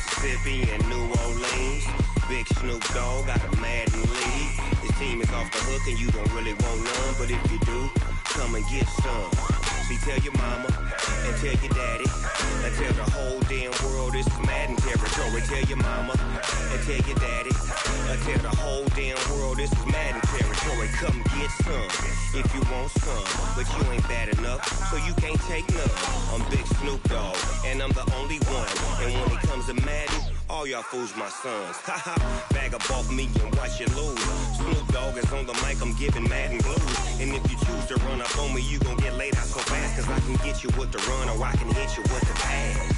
Mississippi and New Orleans. Big Snoop Dogg got a Madden lead. His team is off the hook and you don't really want none, but if you do, come and get some. See, tell your mama and tell your daddy and tell the whole damn world this is Madden territory. Tell your mama and tell your daddy and tell the whole damn world this is Madden territory. Come get some if you want some, but you ain't bad enough, so you can't take none. I'm Big Snoop Dogg and I'm the only one, and when it comes to Madden, all y'all fools my sons. Haha, bag up off me and watch you lose. Snoop Dogg is on the mic, I'm giving Madden blues. And if you choose to run up on me, you gon' get laid out so fast, cause I can get you with the run or I can hit you with the pass.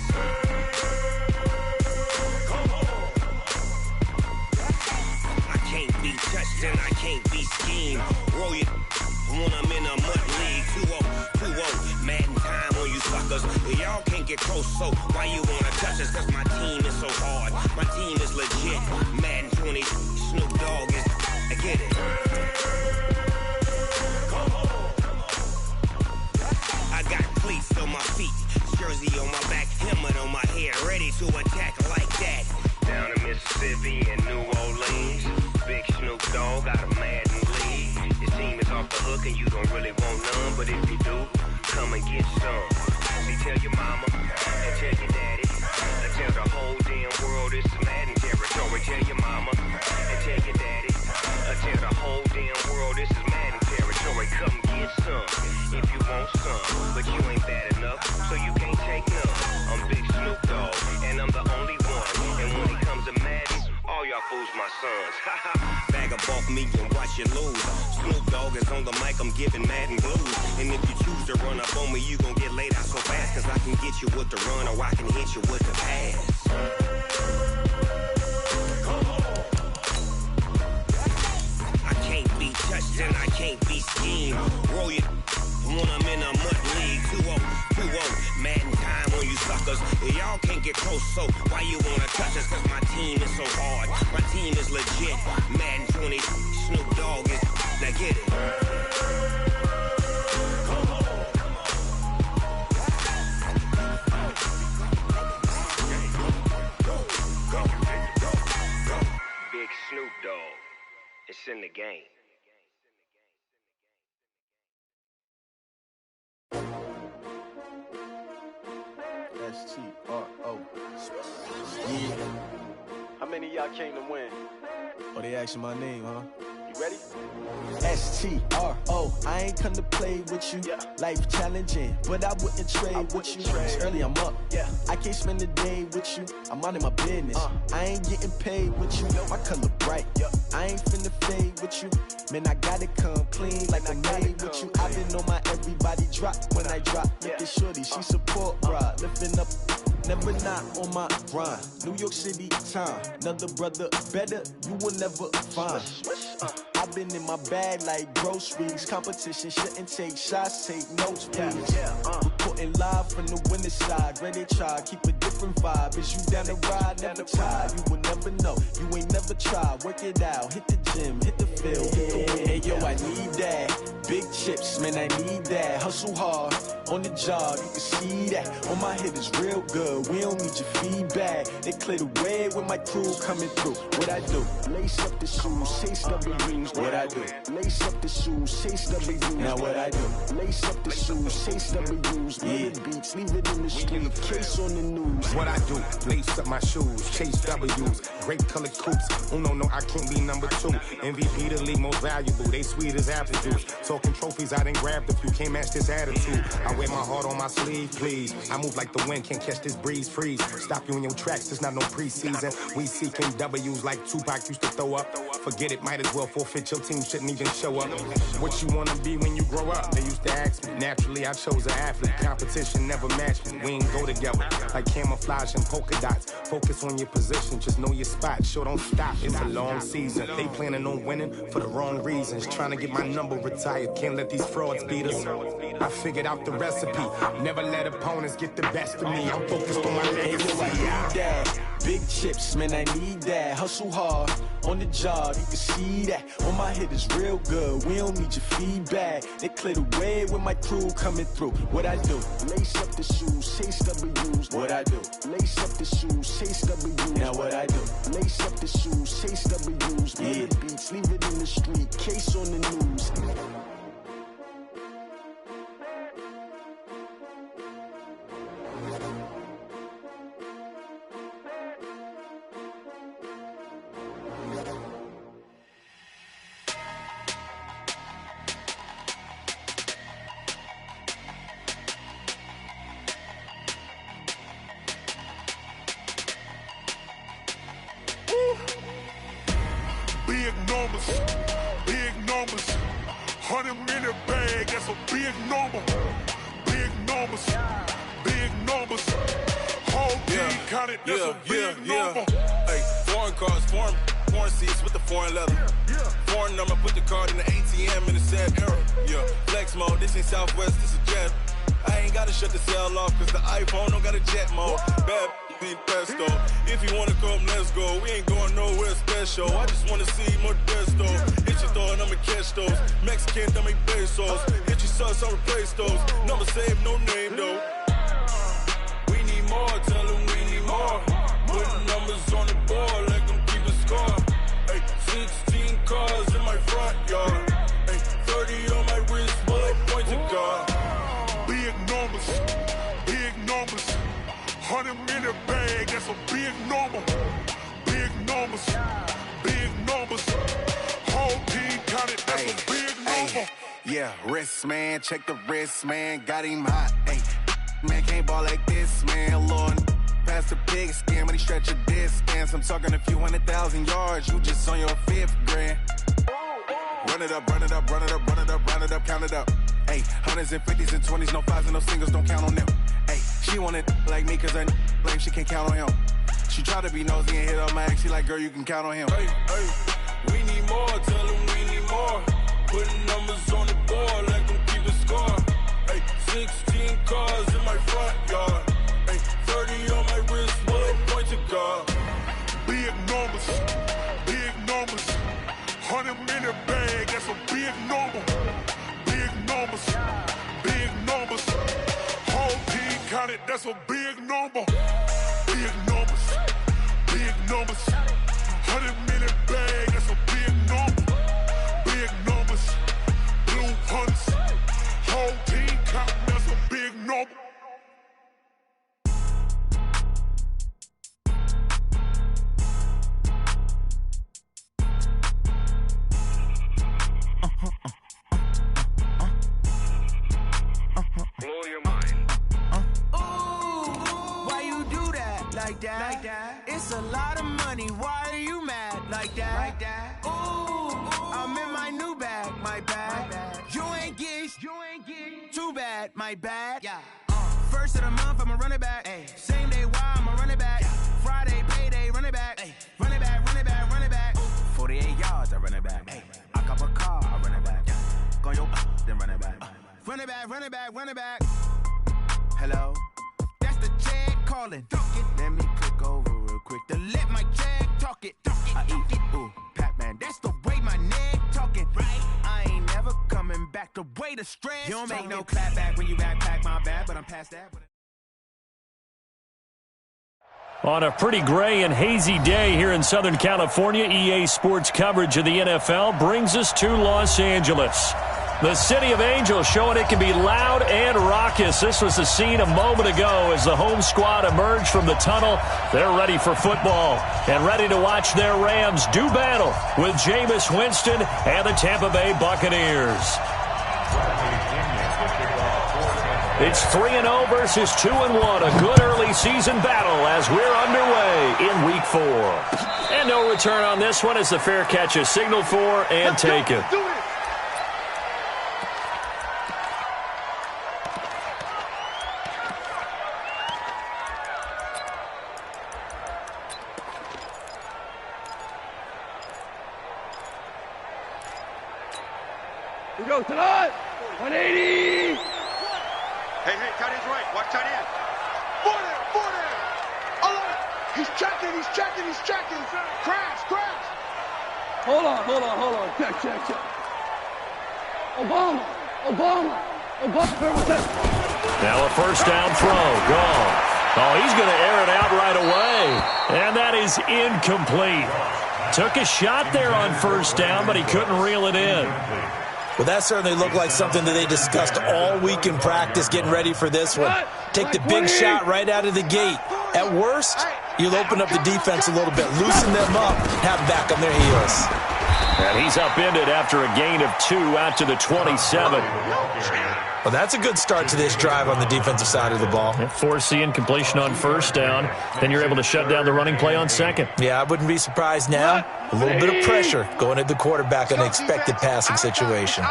Come on. I can't be touched and I can't be schemed. Roll you when I'm in a mud league. 2-0, Madden time on you suckers. Y'all can't get close, so why you wanna touch us? Cause my team is so hard, my team is legit. Madden 20, Snoop Dogg is, I get it. Come on. I got cleats on my feet, jersey on my back, helmet on my head, ready to attack like that. Down in Mississippi and New Orleans, Big Snoop Dogg got a Madden lead. His team is off the hook and you don't really want none, but if you do, come and get some. See, tell your mama and tell your daddy and tell the whole damn world this is Madden territory. Tell your mama and tell your daddy and tell the whole damn world this is Madden territory. Come get some if you want some, but you ain't bad enough, so you can't take none. I'm Big Snoop Dogg and I'm the only one, and when it comes to Madden, all y'all fools my sons. Haha, bag up off me and watch you lose. Snoop Dogg is on the mic, I'm giving Madden blues. And if you choose to run up on me, you gon' get laid out so fast, cause I can get you with the run or I can hit you with the pass. Come on. I can't be touched and I can't be schemed. Roll you when I'm in a mud league. 2-0, Madden time on you suckers. Y'all can't get close, so why you wanna touch us? Cause my team is so hard, my team is legit. Madden 20, Snoop Dogg is, now get it. Come on. Go. Big Snoop Dogg, it's in the game. S-T-R-O. Yeah. How many of y'all came to win? Oh, they asking my name, huh? You ready? S-T-R-O. I ain't come to play with you. Yeah. Life challenging, but I wouldn't trade with you. It's early, I'm up. Yeah. I can't spend the day with you. I'm out of my business. I ain't getting paid with you. My color bright. Yeah. I ain't finna fade with you. Man, I gotta come clean like I made with you. I've been on my everybody drop when I drop. Look at shorty, she support ride. Lifting up, never not on my grind. New York City time, another brother better, you will never find. I've been in my bag like groceries. Competition shouldn't take shots, take notes, please. Reporting live from the winter side. Ready to try, keep a different vibe. Is you down the ride, never tired. You will never know, you ain't never tried. Work it out, hit the gym, hit the field, hit the wind. Hey yo, I need that. Big chips, man, I need that. Hustle hard, on the job, you can see that. On my hit is real good, we don't need your feedback. They clear the way with my crew coming through. What I do? Lace up the shoes, chase W's. What I do? Lace up the shoes, chase W's. Now what I do? Lace up the shoes, chase W's. Yeah. Beats, leave it in the street, case on the news. What I do? Lace up my shoes, chase W's. Great colored coops. Uno, no, I can't be number 2. MVP the league most valuable. They sweet as apple juice. Talking trophies, I done grabbed a few. Can't match this attitude. I wear my heart on my sleeve, please. I move like the wind, can't catch this breeze, freeze. Stop you in your tracks, it's not no preseason. We seeking W's like Tupac used to throw up. Forget it, might as well forfeit, your team shouldn't even show up. What you wanna be when you grow up? They used to ask me. Naturally, I chose an athlete. Competition never matched me. We ain't go together like camouflage and polka dots. Focus on your position, just know your spot. Sure, don't stop, it's a long season. They planning on winning for the wrong reasons. Trying to get my number retired, can't let these frauds beat us. I figured out the recipe. Never let opponents get the best of me. I'm focused on my legacy. Big chips, man, I need that. Hustle hard, on the job, you can see that. On my hit is real good, we don't need your feedback. They clear the way with my crew coming through. What I do? Lace up the shoes, chase W's. What I do? Lace up the shoes, chase W's. what I do. Lace up the shoes, chase W's, play the beats, leave it in the street, case on the news. Big numbers, 100-minute bag, that's a big number. Big numbers, whole team counted, that's a big number. Hey, foreign cars, foreign seats with the foreign leather. Foreign number, put the card in the ATM in the sad era. Yeah, flex mode, this ain't Southwest, this is jet. I ain't gotta shut the cell off, cause the iPhone don't got a jet mode. Bad be pesto. If you wanna come, let's go. We ain't going nowhere special. I just wanna see more desto. Hit your throw and I'ma catch those. Mexican, dummy pesos. Hit your sus, I'll replace those. Number save, no name though. We need more, tell them we need more. Put numbers on the board, let them keep a score. Hey, 16 cars in my front yard. Hey, 30 on my wrist, bullet point to God. Big numbers, 100-minute bag, that's a big number. Big numbers, whole team counted, that's a big number. Yeah, wrist man, check the wrist man, got him hot. Hey, man can't ball like this, man. Lord, past the pig skin when he stretch a distance. I'm talking a few 100,000 yards, you just on your 5th grand. Run it up, count it up. Hey, hundreds and 50s and 20s, no 5s and no singles, don't count on them. Hey, she want it like me cause her blame she can't count on him. She try to be nosy and hit on my ex, she like, girl, you can count on him. Hey, we need more, tell them we need more. Putting numbers on the board, let them keep a score. Hey, 16 cars in my front yard. Hey, 30 on my wrist, bullet point to God. Big numbers, 100-minute bag, that's a big number. Big numbers, whole team counted, that's a big number. Big numbers, 100-minute bag, that's a big number. Big numbers, blue hunts, whole team counting, that's a big number. Blow your mind. Why you do that? Like that? It's a lot of money. Why are you mad? Like that? Ooh, I'm in my new bag. My bad. You ain't get too bad. My bad. Yeah. First of the month, I'ma run it back. Ay. Same day, why I'ma run it back. Yeah. Friday, payday, run it back. Ay. Run it back. 48 yards, I run it back. Ay. I cop a car, I run it back. Yeah. Go yo, then run it back. Run it back. Hello? That's the Jag calling. Let me click over real quick to let my Jag talk it. I eat it, ooh, Pac-Man. That's the way my neck talking. Right? I ain't never coming back the way the stress. You don't make no clap back when you backpack, my bad, but I'm past that. On a pretty gray and hazy day here in Southern California, EA Sports coverage of the NFL brings us to Los Angeles. The City of Angels showing it can be loud and raucous. This was the scene a moment ago as the home squad emerged from the tunnel. They're ready for football and ready to watch their Rams do battle with Jameis Winston and the Tampa Bay Buccaneers. It's 3-0 versus 2-1. A good early season battle as we're underway in Week 4. And no return on this one as the fair catch is signaled for and taken. We go tonight. 180. Hey, tight end's right. Watch tight end. 40. He's checking. Crash. Hold on. Check. Obama. Now a first down throw. Gone. Oh, he's going to air it out right away. And that is incomplete. Took a shot there on first down, but he couldn't reel it in. Well, that certainly looked like something that they discussed all week in practice getting ready for this one. Take the big shot right out of the gate. At worst, you'll open up the defense a little bit, loosen them up, have them back on their heels. And he's upended after a gain of 2 out to the 27. Well, that's a good start to this drive on the defensive side of the ball. Force the incompletion on first down. Then you're able to shut down the running play on second. Yeah, I wouldn't be surprised now. A little bit of pressure going at the quarterback in an expected passing situation.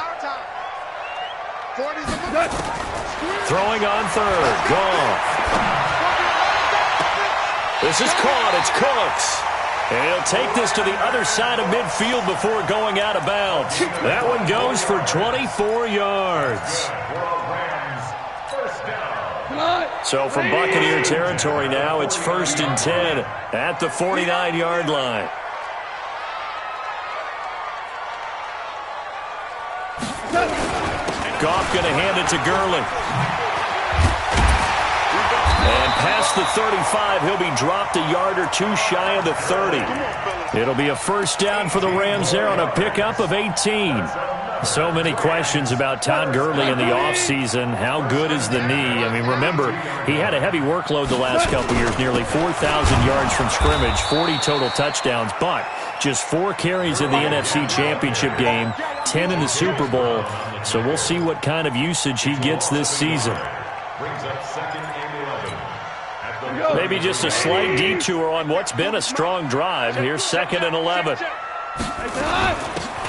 Throwing on third. Goff. This is caught. It's Cooks. And he'll take this to the other side of midfield before going out of bounds. That one goes for 24 yards. So from Buccaneer territory now, it's 1st and 10 at the 49-yard line. Goff going to hand it to Gurley. And past the 35, he'll be dropped a yard or 2 shy of the 30. It'll be a first down for the Rams there on a pickup of 18. So many questions about Todd Gurley in the offseason. How good is the knee? I mean, remember, he had a heavy workload the last couple years, nearly 4,000 yards from scrimmage, 40 total touchdowns, but just 4 carries in the NFC Championship game, 10 in the Super Bowl. So we'll see what kind of usage he gets this season. Maybe just a slight detour on what's been a strong drive. Here's 2nd and 11.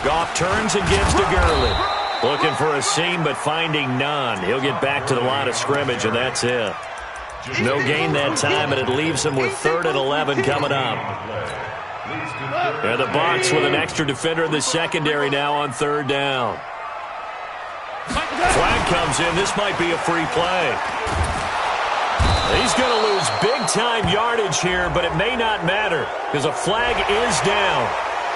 Goff turns and gives to Gurley. Looking for a seam, but finding none. He'll get back to the line of scrimmage, and that's it. No gain that time, and it leaves him with 3rd and 11 coming up. And the Bucs with an extra defender in the secondary now on 3rd down. Flag comes in. This might be a free play. He's going to lose big-time yardage here, but it may not matter because a flag is down.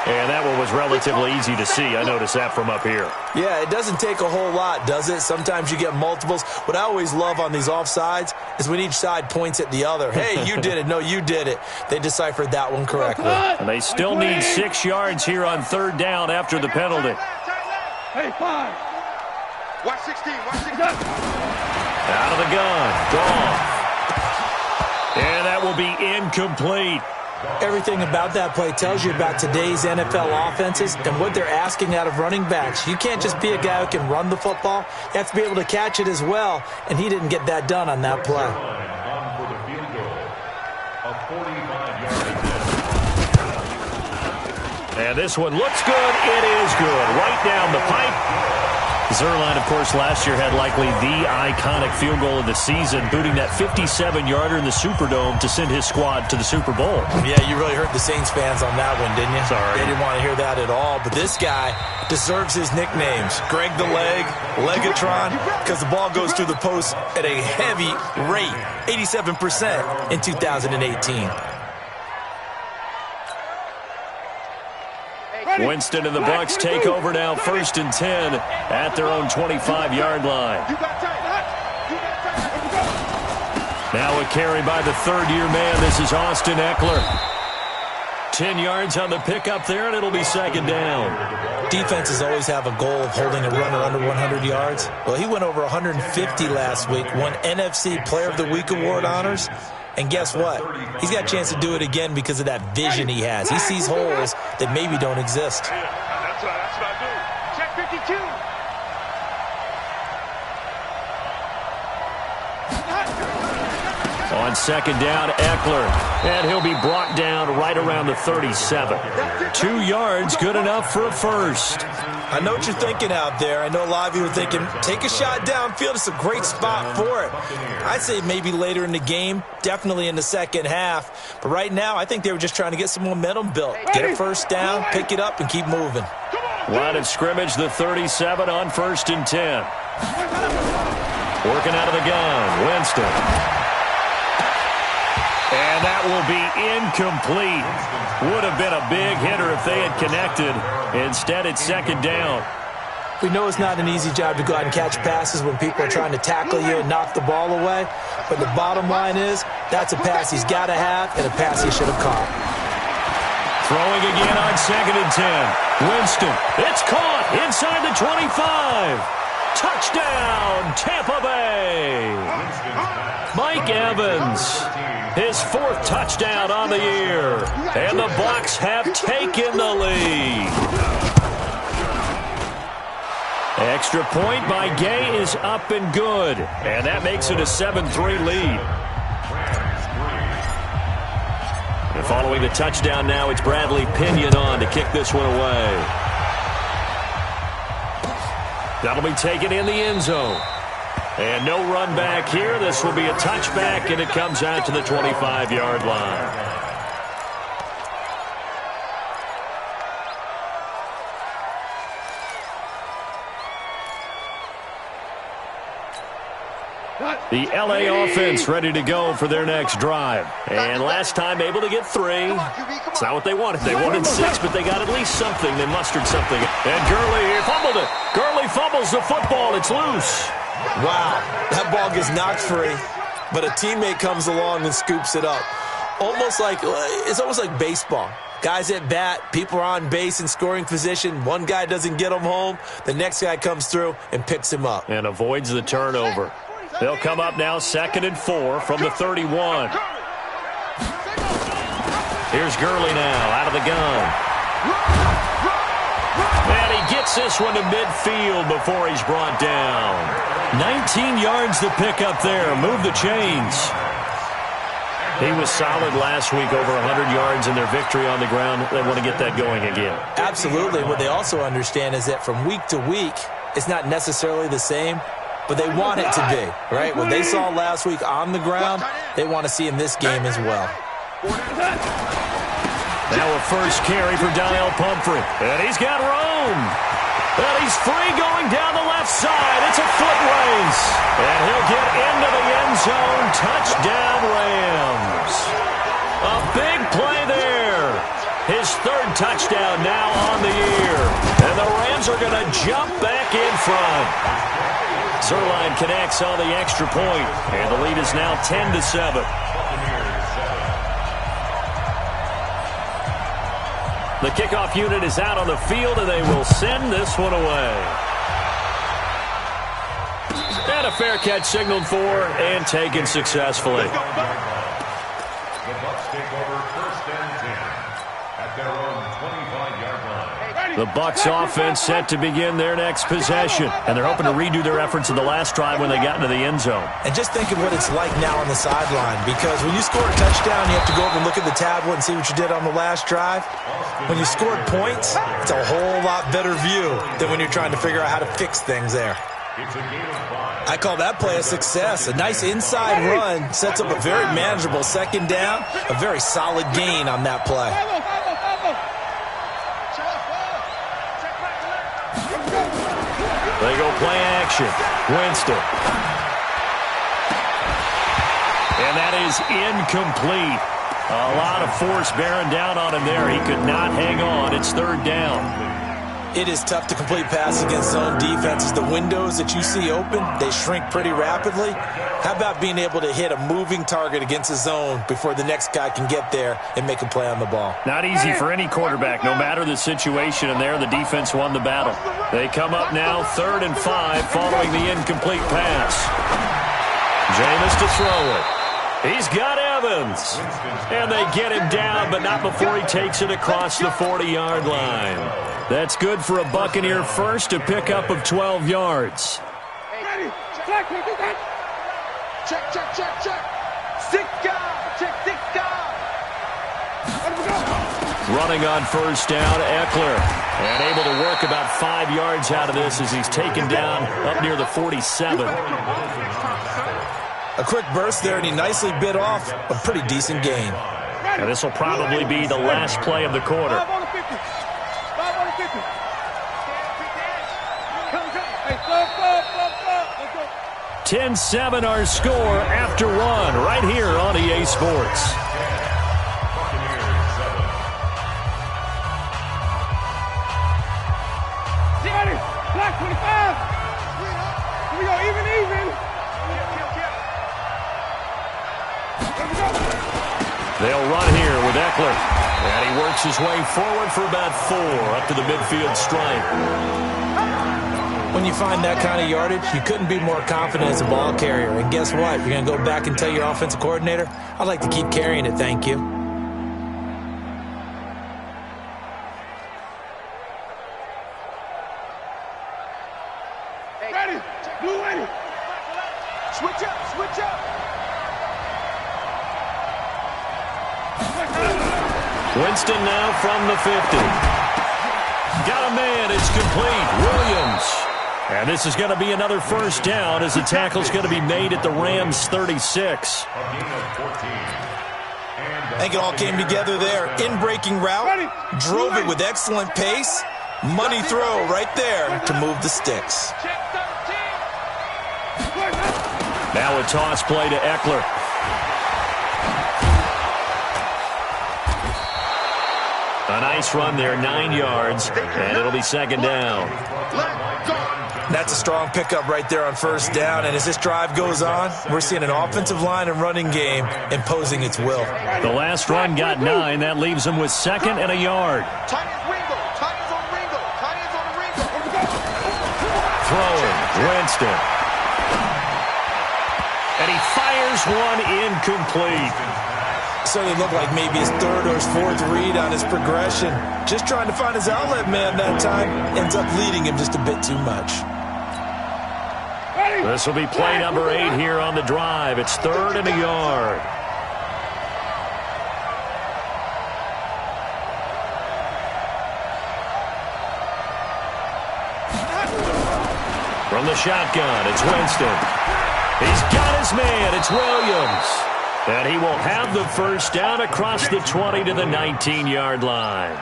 And that one was relatively easy to see. I noticed that from up here. Yeah, it doesn't take a whole lot, does it? Sometimes you get multiples. What I always love on these offsides is when each side points at the other. Hey, you did it. No, you did it. They deciphered that one correctly. And they still need 6 yards here on 3rd down after the penalty. Hey, 5. Watch 16. Watch 16. Out of the gun. Goff. And that will be incomplete. Everything about that play tells you about today's NFL offenses and what they're asking out of running backs. You can't just be a guy who can run the football. You have to be able to catch it as well, and he didn't get that done on that play. And this one looks good. It is good. Right down the pipe. Zerline, of course, last year had likely the iconic field goal of the season, booting that 57-yarder in the Superdome to send his squad to the Super Bowl. Yeah, you really hurt the Saints fans on that one, didn't you? Sorry. They didn't want to hear that at all. But this guy deserves his nicknames. Greg the Leg, Legatron, because the ball goes through the post at a heavy rate, 87% in 2018. Winston and the Bucs take over now, 1st and 10 at their own 25-yard line. Now a carry by the 3rd-year man. This is Austin Eckler. 10 yards on the pickup there, and it'll be 2nd down. Defenses always have a goal of holding a runner under 100 yards. Well, he went over 150 last week, won NFC Player of the Week award honors. And guess what? He's got a chance to do it again because of that vision he has. He sees holes that maybe don't exist. That's what I do. Check 52. On 2nd down, Eckler. And he'll be brought down right around the 37. 2 yards, good enough for a first. I know what you're thinking out there. I know a lot of you are thinking, take a shot downfield. It's a great spot for it. I'd say maybe later in the game, definitely in the second half. But right now, I think they were just trying to get some momentum built. Get a first down, pick it up, and keep moving. Line of scrimmage, the 37 on 1st and 10. Working out of the gun, Winston. And that will be incomplete. Would have been a big hitter if they had connected. Instead, it's 2nd down. We know it's not an easy job to go out and catch passes when people are trying to tackle you and knock the ball away. But the bottom line is, that's a pass he's got to have and a pass he should have caught. Throwing again on 2nd and 10. Winston, it's caught inside the 25. Touchdown, Tampa Bay. Mike Evans, his 4th touchdown on the year. And the Bucs have taken the lead. Extra point by Gay is up and good. And that makes it a 7-3 lead. And following the touchdown now, it's Bradley Pinion on to kick this one away. That'll be taken in the end zone. And no run back here. This will be a touchback, and it comes out to the 25-yard line. The LA offense ready to go for their next drive. And last time able to get 3. It's not what they wanted. They wanted 6, but they got at least something. They mustered something. And Gurley fumbled it. Gurley fumbles the football. It's loose. Wow, that ball gets knocked free, but a teammate comes along and scoops it up. It's almost like baseball. Guys at bat, people are on base in scoring position. One guy doesn't get him home. The next guy comes through and picks him up. And avoids the turnover. They'll come up now 2nd and 4 from the 31. Here's Gurley now out of the gun. And he gets this one to midfield before he's brought down. 19 yards to pick up there. Move the chains. He was solid last week, over 100 yards in their victory on the ground. They want to get that going again. Absolutely. What they also understand is that from week to week, it's not necessarily the same, but they want it to be, right? What they saw last week on the ground, they want to see in this game as well. Now a first carry for Donnell Pumphrey. And he's got room. And he's free going down the left side. It's a foot race. And he'll get into the end zone. Touchdown, Rams. A big play there. His 3rd touchdown now on the year. And the Rams are going to jump back in front. Zerline connects on the extra point. And the lead is now 10-7. The kickoff unit is out on the field, and they will send this one away. And a fair catch signaled for and taken successfully. The Bucs take over 1st and 10 at their own 25-yard line. The Bucs offense set to begin their next possession, and they're hoping to redo their efforts in the last drive when they got into the end zone. And just think of what it's like now on the sideline, because when you score a touchdown, you have to go over and look at the tablet and see what you did on the last drive. When you scored points, it's a whole lot better view than when you're trying to figure out how to fix things there. I call that play a success. A nice inside run sets up a very manageable 2nd down, a very solid gain on that play. They go play action. Winston. And that is incomplete. A lot of force bearing down on him there. He could not hang on. It's 3rd down. It is tough to complete passes against zone defenses. The windows that you see open, they shrink pretty rapidly. How about being able to hit a moving target against a zone before the next guy can get there and make a play on the ball? Not easy for any quarterback, no matter the situation, and there the defense won the battle. They come up now 3rd and 5 following the incomplete pass. Jameis to throw it. He's got Evans. And they get him down, but not before he takes it across the 40-yard line. That's good for a Buccaneer first, a pickup of 12 yards. Ready. Check. Six guard. Check 6 guard. Running on 1st down, Eckler. And able to work about 5 yards out of this as he's taken down up near the 47. A quick burst there, and he nicely bit off a pretty decent gain. And this will probably be the last play of the quarter. 5 on the 50. 5 on the 50. Come. Hey, slow. Let's go. 10-7 our score after 1 right here on EA Sports. Ready. Black 25. Here we go, even. They'll run here with Eckler. And he works his way forward for about 4 up to the midfield stripe. When you find that kind of yardage, you couldn't be more confident as a ball carrier. And guess what? You're going to go back and tell your offensive coordinator, I'd like to keep carrying it, thank you. Ready. Blue ready. Switch up. Winston now from the 50. Got a man, it's complete. Williams. And this is going to be another first down as the tackle's going to be made at the Rams' 36. I think it all came together there. In-breaking route, drove it with excellent pace. Money throw right there to move the sticks. Now a toss play to Eckler. A nice run there, 9 yards, and it'll be second down. That's a strong pickup right there on first down, and as this drive goes on, we're seeing an offensive line and running game imposing its will. The last run got 9. That leaves them with 2nd and a yard. Throwing, Winston. And he fires one incomplete. Certainly looked like maybe his 3rd or his 4th read on his progression. Just trying to find his outlet man that time. Ends up leading him just a bit too much. This will be play number 8 here on the drive. It's 3rd and a yard. From the shotgun, it's Winston. He's got his man. It's Williams. And he will have the first down across the 20 to the 19-yard line.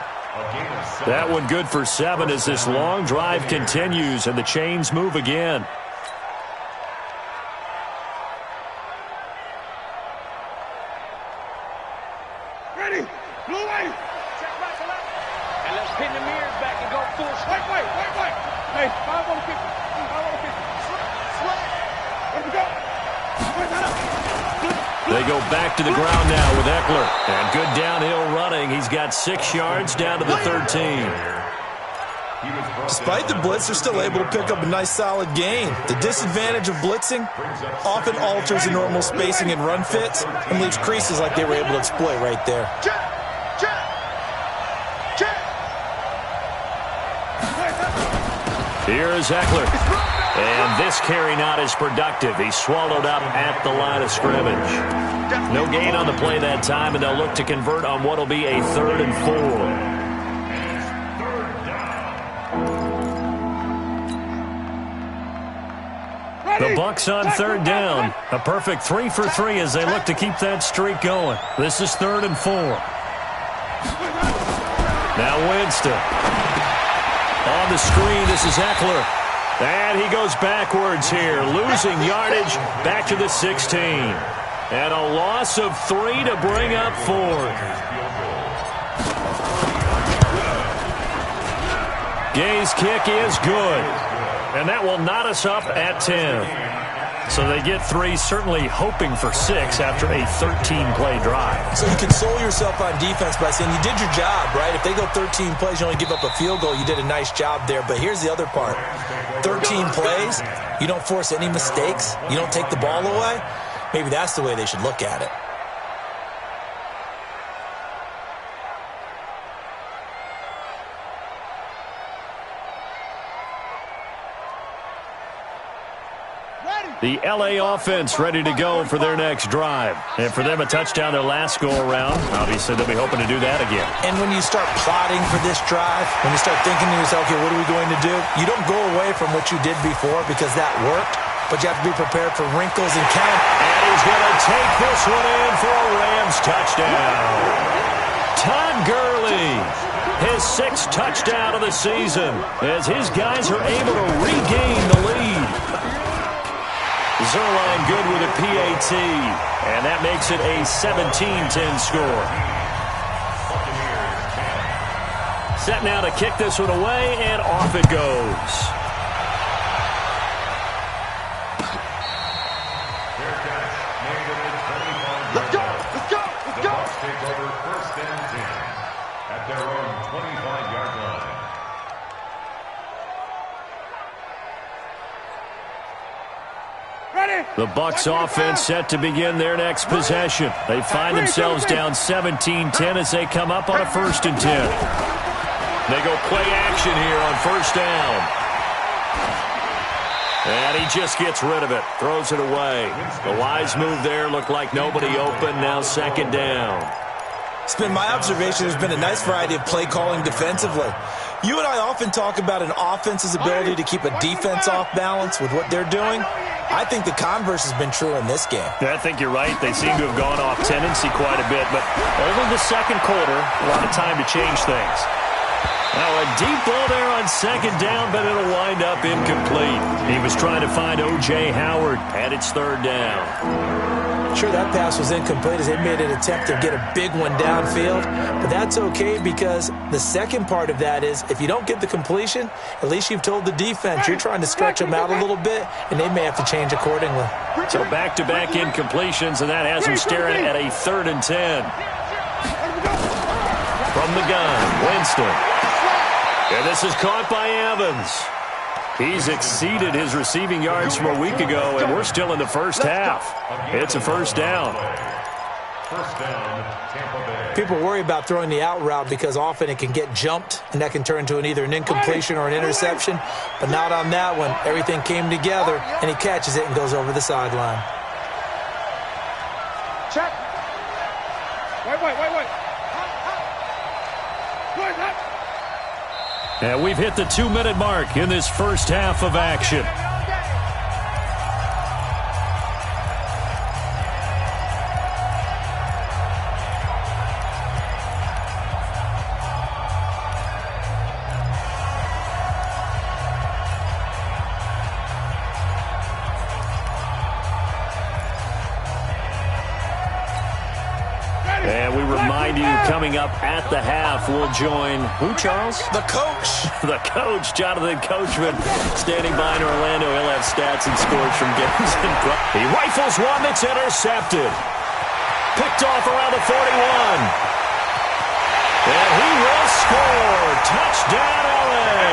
That one good for 7 as this long drive continues and the chains move again. Ready. Blue ready. Check right to left. And let's pin the mirrors back and go full. Wait. Hey, 5 on the 50. 5 on the 50. Swing. Let me go. They go back to the ground now with Eckler. And good downhill running. He's got 6 yards down to the 13. Despite the blitz, they're still able to pick up a nice solid gain. The disadvantage of blitzing often alters the normal spacing and run fits and leaves creases like they were able to exploit right there. Here's Eckler. And this carry not as productive. He's swallowed up at the line of scrimmage. No gain on the play that time, and they'll look to convert on what will be a 3rd and 4. The Bucs on 3rd down. A perfect 3 for 3 as they look to keep that streak going. This is 3rd and 4. Now Winston. On the screen, this is Eckler. And he goes backwards here, losing yardage back to the 16. And a loss of 3 to bring up 4th. Gay's kick is good. And that will knot us up at 10. So they get 3, certainly hoping for 6 after a 13-play drive. So you console yourself on defense by saying you did your job, right? If they go 13 plays, you only give up a field goal, you did a nice job there. But here's the other part. 13 plays, you don't force any mistakes, you don't take the ball away. Maybe that's the way they should look at it. The L.A. offense ready to go for their next drive. And for them, a touchdown their last go-around. Obviously, they'll be hoping to do that again. And when you start plotting for this drive, when you start thinking to yourself, okay, what are we going to do? You don't go away from what you did before because that worked, but you have to be prepared for wrinkles and count. And he's going to take this one in for a Rams touchdown. Todd Gurley, his 6th touchdown of the season, as his guys are able to regain the lead. Zerline good with a PAT, and that makes it a 17-10 score. Set now to kick this one away, and off it goes. The Bucs offense set to begin their next possession. They find themselves down 17-10 as they come up on a 1st and 10. They go play action here on 1st down. And he just gets rid of it, throws it away. The wise move there, looked like nobody open, now 2nd down. It's been my observation there's been a nice variety of play calling defensively. You and I often talk about an offense's ability to keep a defense off balance with what they're doing. I think the converse has been true in this game. I think you're right. They seem to have gone off tendency quite a bit, but only the 2nd quarter, a lot of time to change things. Now a deep ball there on 2nd down, but it'll wind up incomplete. He was trying to find O.J. Howard, and it's 3rd down. Sure, that pass was incomplete as they made an attempt to get a big one downfield, but that's okay because the second part of that is if you don't get the completion, at least you've told the defense you're trying to stretch them out a little bit, and they may have to change accordingly. So back-to-back incompletions, and that has him staring at a 3rd and 10. From the gun, Winston. And this is caught by Evans. He's exceeded his receiving yards from a week ago, and we're still in the 1st half. It's a 1st down. People worry about throwing the out route because often it can get jumped, and that can turn into either an incompletion or an interception. But not on that one. Everything came together, and he catches it and goes over the sideline. Check. Wait. And we've hit the 2-minute mark in this 1st half of action. And we remind you, coming up at the half, we'll join who, Charles? The coach. The coach, Jonathan Coachman, standing by in Orlando. He'll have stats and scores from games. He rifles one that's intercepted. Picked off around the 41. And he will score. Touchdown, LA.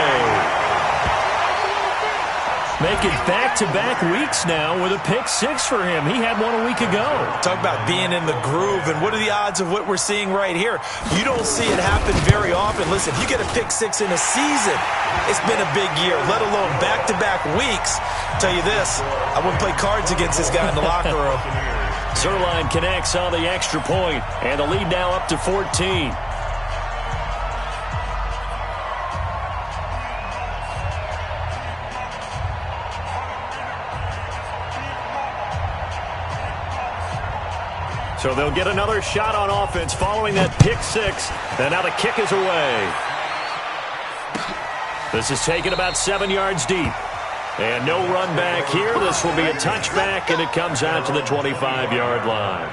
Make it back-to-back weeks now with a pick-6 for him. He had one a week ago. Talk about being in the groove, and what are the odds of what we're seeing right here? You don't see it happen very often. Listen, if you get a pick-6 in a season, it's been a big year, let alone back-to-back weeks. I'll tell you this, I wouldn't play cards against this guy in the locker room. Zerline connects on the extra point, and the lead now up to 14. So they'll get another shot on offense following that pick-6. And now the kick is away. This is taken about 7 yards deep. And no run back here. This will be a touchback, and it comes out to the 25-yard line.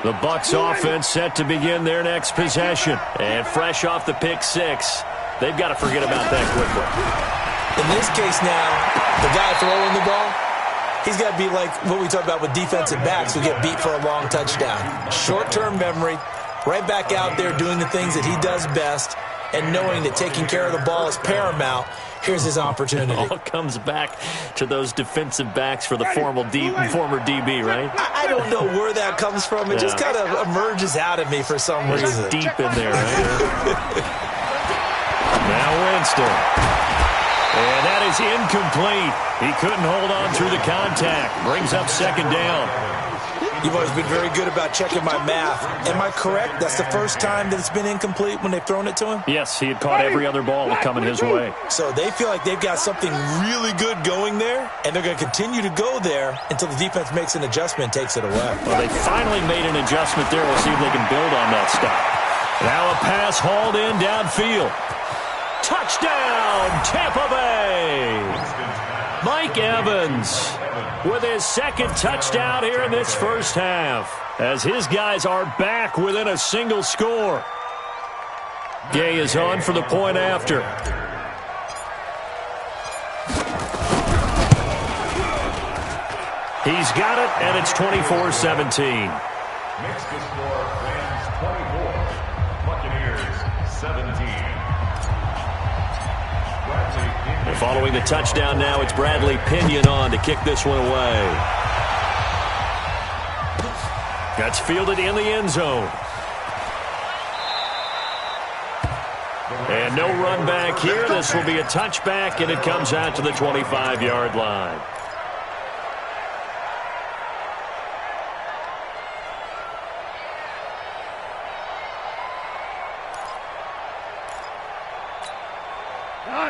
The Bucs offense set to begin their next possession. And fresh off the pick-6, they've got to forget about that quickly. In this case now, the guy throwing the ball, he's got to be like what we talk about with defensive backs who get beat for a long touchdown. Short-term memory, right back out there doing the things that he does best, and knowing that taking care of the ball is paramount. Here's his opportunity. It all comes back to those defensive backs for the former DB, right? I don't know where that comes from. It just kind of emerges out of me for some reason. It's deep in there, right? Now Winston. And that is incomplete. He couldn't hold on through the contact. Brings up 2nd down. You've always been very good about checking my math. Am I correct? That's the first time that it's been incomplete when they've thrown it to him? Yes, he had caught every other ball coming his way. So they feel like they've got something really good going there, and they're going to continue to go there until the defense makes an adjustment and takes it away. Well, they finally made an adjustment there. We'll see if they can build on that stop. Now a pass hauled in downfield. Touchdown, Tampa Bay! Mike Evans with his 2nd touchdown here in this 1st half, as his guys are back within a single score. Gay is on for the point after. He's got it, and it's 24-17. And following the touchdown now, it's Bradley Pinion on to kick this one away. That's fielded in the end zone. And no run back here. This will be a touchback, and it comes out to the 25-yard line.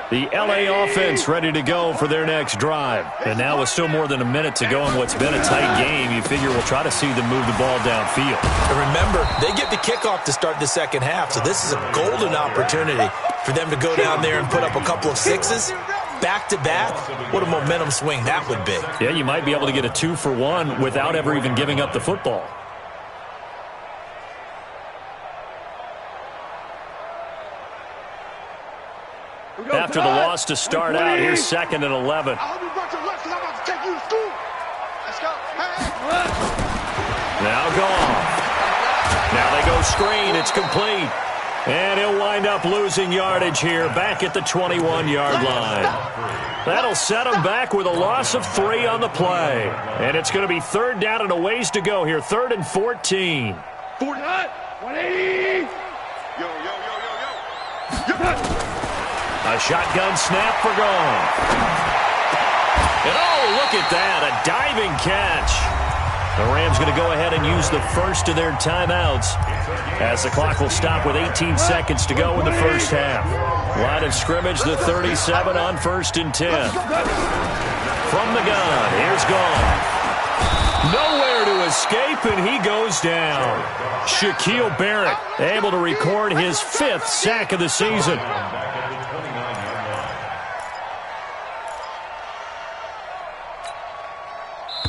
The LA offense ready to go for their next drive. And now with still more than a minute to go in what's been a tight game, you figure we'll try to see them move the ball downfield. And remember, they get the kickoff to start the second half, so this is a golden opportunity for them to go down there and put up a couple of sixes back-to-back. What a momentum swing that would be. Yeah, you might be able to get a 2-for-1 without ever even giving up the football. After the loss to start out, here's 2nd and 11. Now gone. Now they go screen. It's complete. And he'll wind up losing yardage here back at the 21-yard line. That'll set him back with a loss of 3 on the play. And it's going to be 3rd down and a ways to go here. 3rd and 14. 180. A shotgun snap for gone. And oh, look at that, a diving catch. The Rams going to go ahead and use the first of their timeouts as the clock will stop with 18 seconds to go in the first half. Line of scrimmage, the 37 on 1st and 10. From the gun, here's Gone. Nowhere to escape, and he goes down. Shaquille Barrett able to record his 5th sack of the season.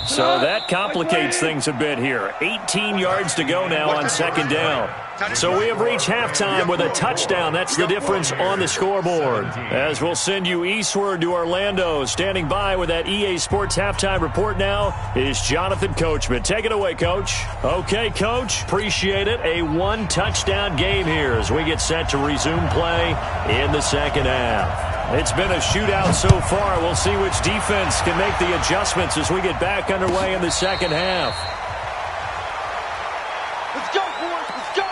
So that complicates things a bit here. 18 yards to go now on 2nd down. So we have reached halftime with a touchdown. That's the difference on the scoreboard. As we'll send you eastward to Orlando. Standing by with that EA Sports halftime report now is Jonathan Coachman. Take it away, Coach. Okay, Coach. Appreciate it. A 1-touchdown game here as we get set to resume play in the 2nd half. It's been a shootout so far. We'll see which defense can make the adjustments as we get back underway in the 2nd half. Let's go, boys. Let's go.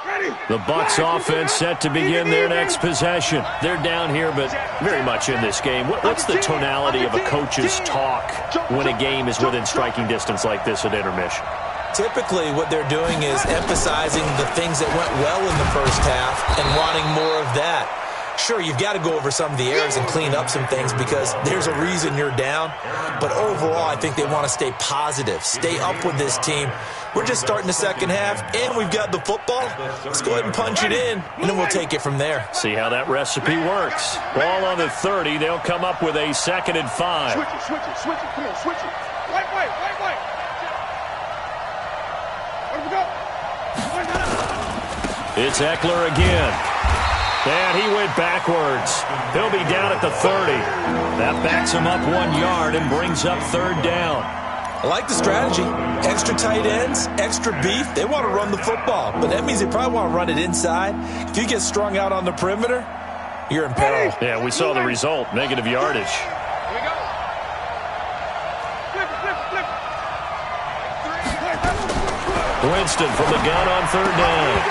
Ready. The Bucs offense set to begin their next possession. They're down here, but very much in this game. What's the tonality of a coach's talk when a game is within striking distance like this at intermission? Typically, what they're doing is emphasizing the things that went well in the first half and wanting more of that. Sure, you've got to go over some of the errors and clean up some things because there's a reason you're down. But overall, I think they want to stay positive, stay up with this team. We're just starting the 2nd half, and we've got the football. Let's go ahead and punch it in, and then we'll take it from there. See how that recipe works. Ball on the 30. They'll come up with a 2nd and 5. Switch it. Come on, switch it. Right. It's Eckler again. And he went backwards. He'll be down at the 30. That backs him up 1 yard and brings up 3rd down. I like the strategy. Extra tight ends, extra beef. They want to run the football, but that means they probably want to run it inside. If you get strung out on the perimeter, you're in peril. Yeah, we saw the result. Negative yardage. Here we go. Flip it. Winston from the gun on 3rd down.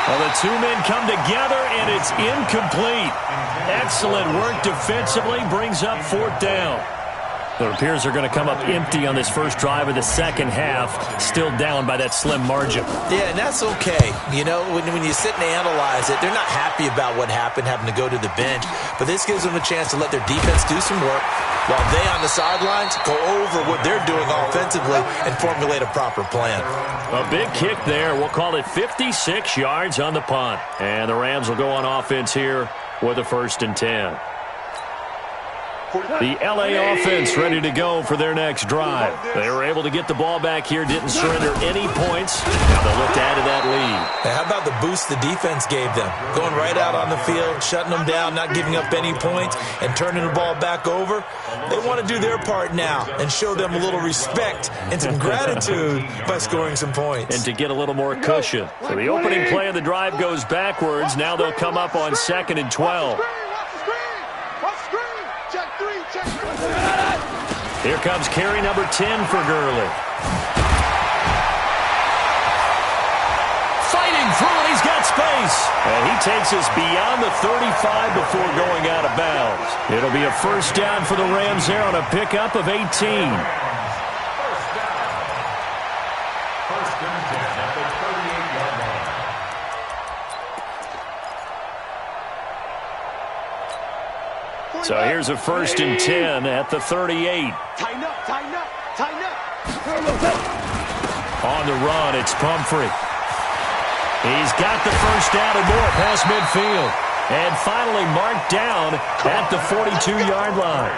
Well, the 2 men come together, and it's incomplete. Excellent work defensively, brings up 4th down. It appears they're going to come up empty on this first drive of the 2nd half, still down by that slim margin. Yeah, and that's okay. You know, when you sit and analyze it, they're not happy about what happened, having to go to the bench. But this gives them a chance to let their defense do some work while they on the sidelines go over what they're doing offensively and formulate a proper plan. A big kick there. We'll call it 56 yards on the punt. And the Rams will go on offense here with a 1st and 10. The LA offense ready to go for their next drive. They were able to get the ball back here, didn't surrender any points. Now they'll look to add to that lead. Hey, how about the boost the defense gave them? Going right out on the field, shutting them down, not giving up any points, and turning the ball back over. They want to do their part now and show them a little respect and some gratitude by scoring some points. And to get a little more cushion. So the opening play of the drive goes backwards. Now they'll come up on 2nd and 12. Here comes carry number 10 for Gurley. Fighting through it, he's got space. And he takes us beyond the 35 before going out of bounds. It'll be a first down for the Rams there on a pickup of 18. So here's a 1st and 10 at the 38. Tighten up, tighten up, tighten up. On the run, it's Pumphrey. He's got the first down and more past midfield. And finally marked down at the 42-yard line.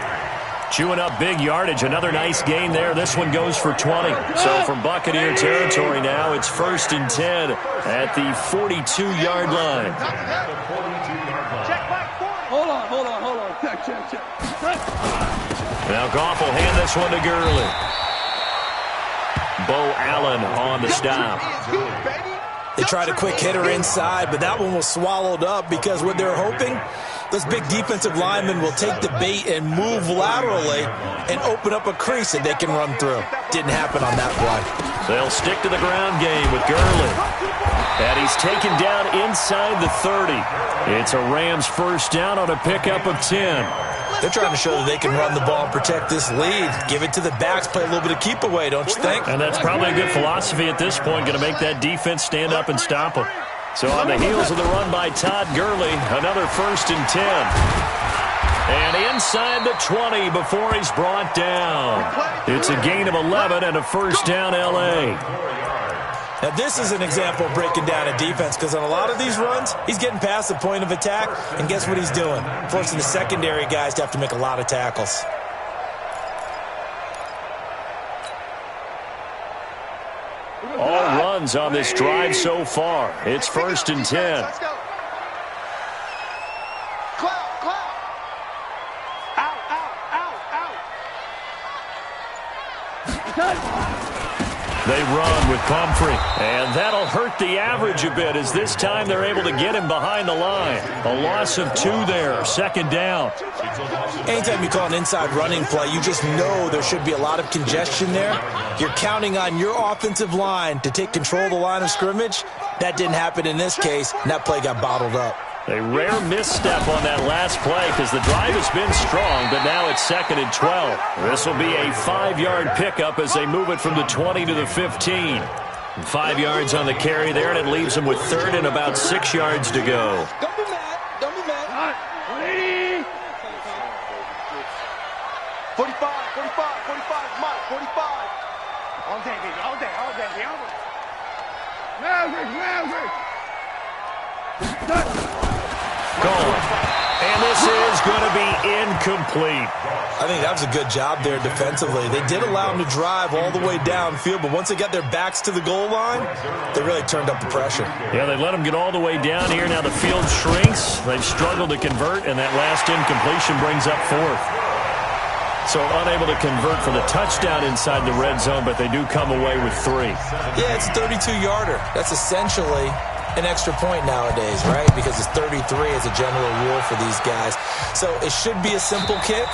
Chewing up big yardage. Another nice gain there. This one goes for 20. So from Buccaneer territory now, it's 1st and 10 at the 42-yard line. Hold on. Check. Now Goff will hand this one to Gurley. Bo Allen on the stop. They tried a quick hitter inside, but that one was swallowed up because what they're hoping, those big defensive linemen will take the bait and move laterally and open up a crease that they can run through. Didn't happen on that play. They'll stick to the ground game with Gurley. And he's taken down inside the 30. It's a Rams first down on a pickup of 10. They're trying to show that they can run the ball and protect this lead. Give it to the backs, play a little bit of keep away, don't you think? And that's probably a good philosophy at this point, going to make that defense stand up and stop them. So on the heels of the run by Todd Gurley, another 1st and 10. And inside the 20 before he's brought down. It's a gain of 11 and a first down L.A. Now, this is an example of breaking down a defense because on a lot of these runs, he's getting past the point of attack, and guess what he's doing? Forcing the secondary guys to have to make a lot of tackles. All runs on this drive so far. It's 1st and 10. Let's go. Cloud. Out. They run with Pumphrey, and that'll hurt the average a bit as this time they're able to get him behind the line. A loss of 2 there, 2nd down. Anytime you call an inside running play, you just know there should be a lot of congestion there. You're counting on your offensive line to take control of the line of scrimmage. That didn't happen in this case, and that play got bottled up. A rare misstep on that last play because the drive has been strong, but now it's 2nd and 12. This will be a 5-yard pickup as they move it from the 20 to the 15. 5 yards on the carry there, and it leaves them with 3rd and about 6 yards to go. Don't be mad. 45, Mike, 45. All day, baby. Gone. And this is going to be incomplete. I think that was a good job there defensively. They did allow them to drive all the way downfield, but once they got their backs to the goal line, they really turned up the pressure. Yeah, they let them get all the way down here. Now the field shrinks. They've struggled to convert, and that last incompletion brings up 4th. So unable to convert for the touchdown inside the red zone, but they do come away with 3. Yeah, it's a 32-yarder. That's essentially an extra point nowadays, right? Because it's 33 as a general rule for these guys. So it should be a simple kick.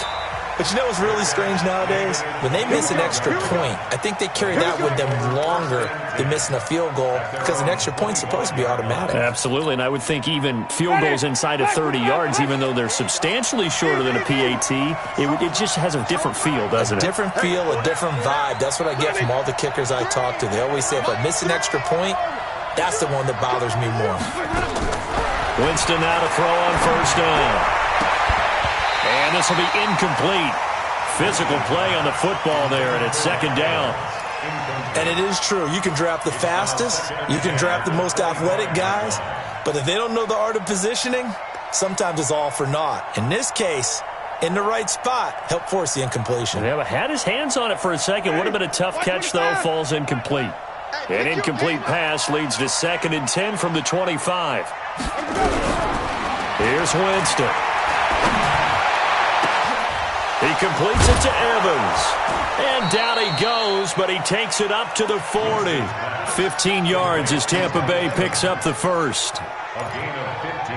But you know what's really strange nowadays? When they miss an extra point, I think they carry that with them longer than missing a field goal because an extra point's supposed to be automatic. Absolutely, and I would think even field goals inside of 30 yards, even though they're substantially shorter than a PAT, it just has a different feel, doesn't it? A different feel, a different vibe. That's what I get from all the kickers I talk to. They always say if I miss an extra point, that's the one that bothers me more. Winston now to throw on 1st down. And this will be incomplete. Physical play on the football there, and it's 2nd down. And it is true. You can draft the fastest. You can draft the most athletic guys. But if they don't know the art of positioning, sometimes it's all for naught. In this case, in the right spot, helped force the incompletion. Yeah, had his hands on it for a second. Would have been a tough catch, though. Falls incomplete. An incomplete pass leads to 2nd and 10 from the 25. Here's Winston. He completes it to Evans. And down he goes, but he takes it up to the 40. 15 yards as Tampa Bay picks up the first. A gain of 15.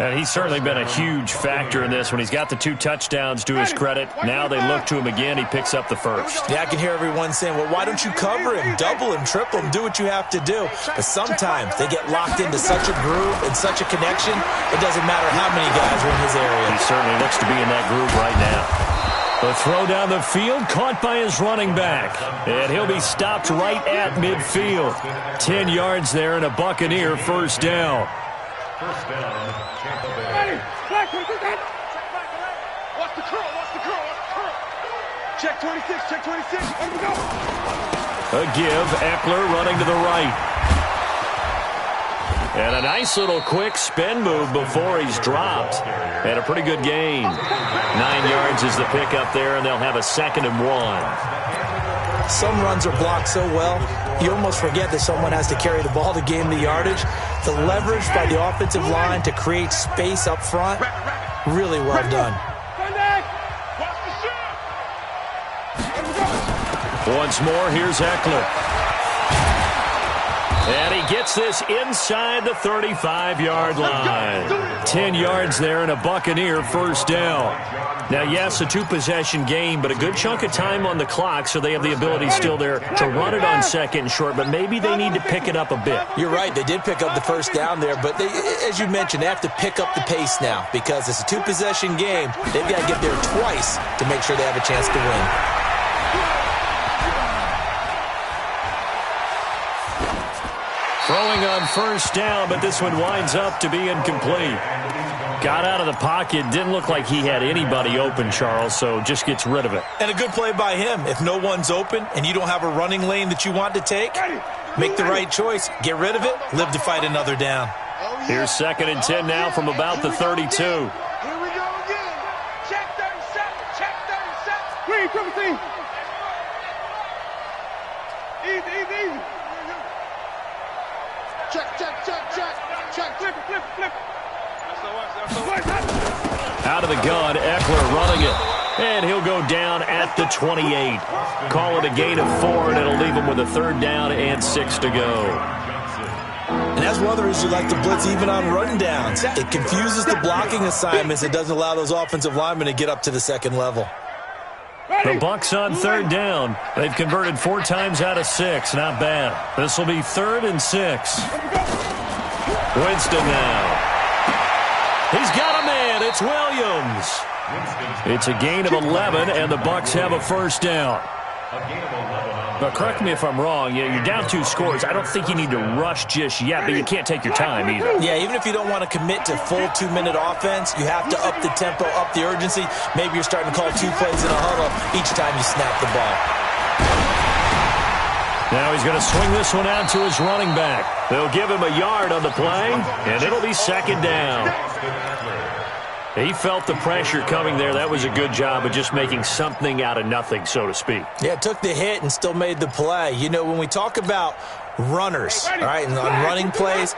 And he's certainly been a huge factor in this when he's got the 2 touchdowns to his credit. Now they look to him again. He picks up the first. Yeah, I can hear everyone saying, well, why don't you cover him, double him, triple him, do what you have to do. But sometimes they get locked into such a groove and such a connection, it doesn't matter how many guys are in his area. He certainly looks to be in that groove right now. The throw down the field, caught by his running back. And he'll be stopped right at midfield. 10 yards there and a Buccaneer first down. First down, Tampa Bay. Watch the curl, watch the curl, watch the curl. Check 26, check 26. Let him go. A give, Eckler running to the right. And a nice little quick spin move before he's dropped. And a pretty good gain. 9 yards is the pickup there, and they'll have a 2nd and 1. Some runs are blocked so well, you almost forget that someone has to carry the ball to gain the yardage. The leverage by the offensive line to create space up front, really well done. Once more, here's Eckler. And he gets this inside the 35-yard line. 10 yards there and a Buccaneer first down. Now, yes, a 2-possession game, but a good chunk of time on the clock, so they have the ability still there to run it on 2nd and short, but maybe they need to pick it up a bit. You're right. They did pick up the first down there, but they, as you mentioned, they have to pick up the pace now because it's a 2-possession game. They've got to get there twice to make sure they have a chance to win. Throwing on first down, but this one winds up to be incomplete. Got out of the pocket. Didn't look like he had anybody open, Charles, so just gets rid of it. And a good play by him. If no one's open and you don't have a running lane that you want to take, make the right choice. Get rid of it. Live to fight another down. Here's 2nd and 10 now from about the 32. Here we go again. Check 37. Check 37. Clean, triple team. Easy, easy, easy. Check, check, check, check. Check, flip, flip, flip. Out of the gun, Eckler running it. And he'll go down at the 28. Call it a gain of 4, and it'll leave him with a 3rd down and 6 to go. And that's one of the reasons you like to blitz even on run downs. It confuses the blocking assignments. It doesn't allow those offensive linemen to get up to the 2nd level. The Bucs on 3rd down. They've converted 4 times out of 6. Not bad. This will be 3rd and 6. Winston now. He's got a man. It's Williams. It's a gain of 11, and the Bucs have a first down. Now, correct me if I'm wrong. You're down 2 scores. I don't think you need to rush just yet, but you can't take your time either. Yeah, even if you don't want to commit to full 2-minute offense, you have to up the tempo, up the urgency. Maybe you're starting to call 2 plays in a huddle each time you snap the ball. Now he's going to swing this one out to his running back. They'll give him a yard on the play, and it'll be 2nd down. He felt the pressure coming there. That was a good job of just making something out of nothing, so to speak. Yeah, took the hit and still made the play. You know, when we talk about runners, all right, and on running plays,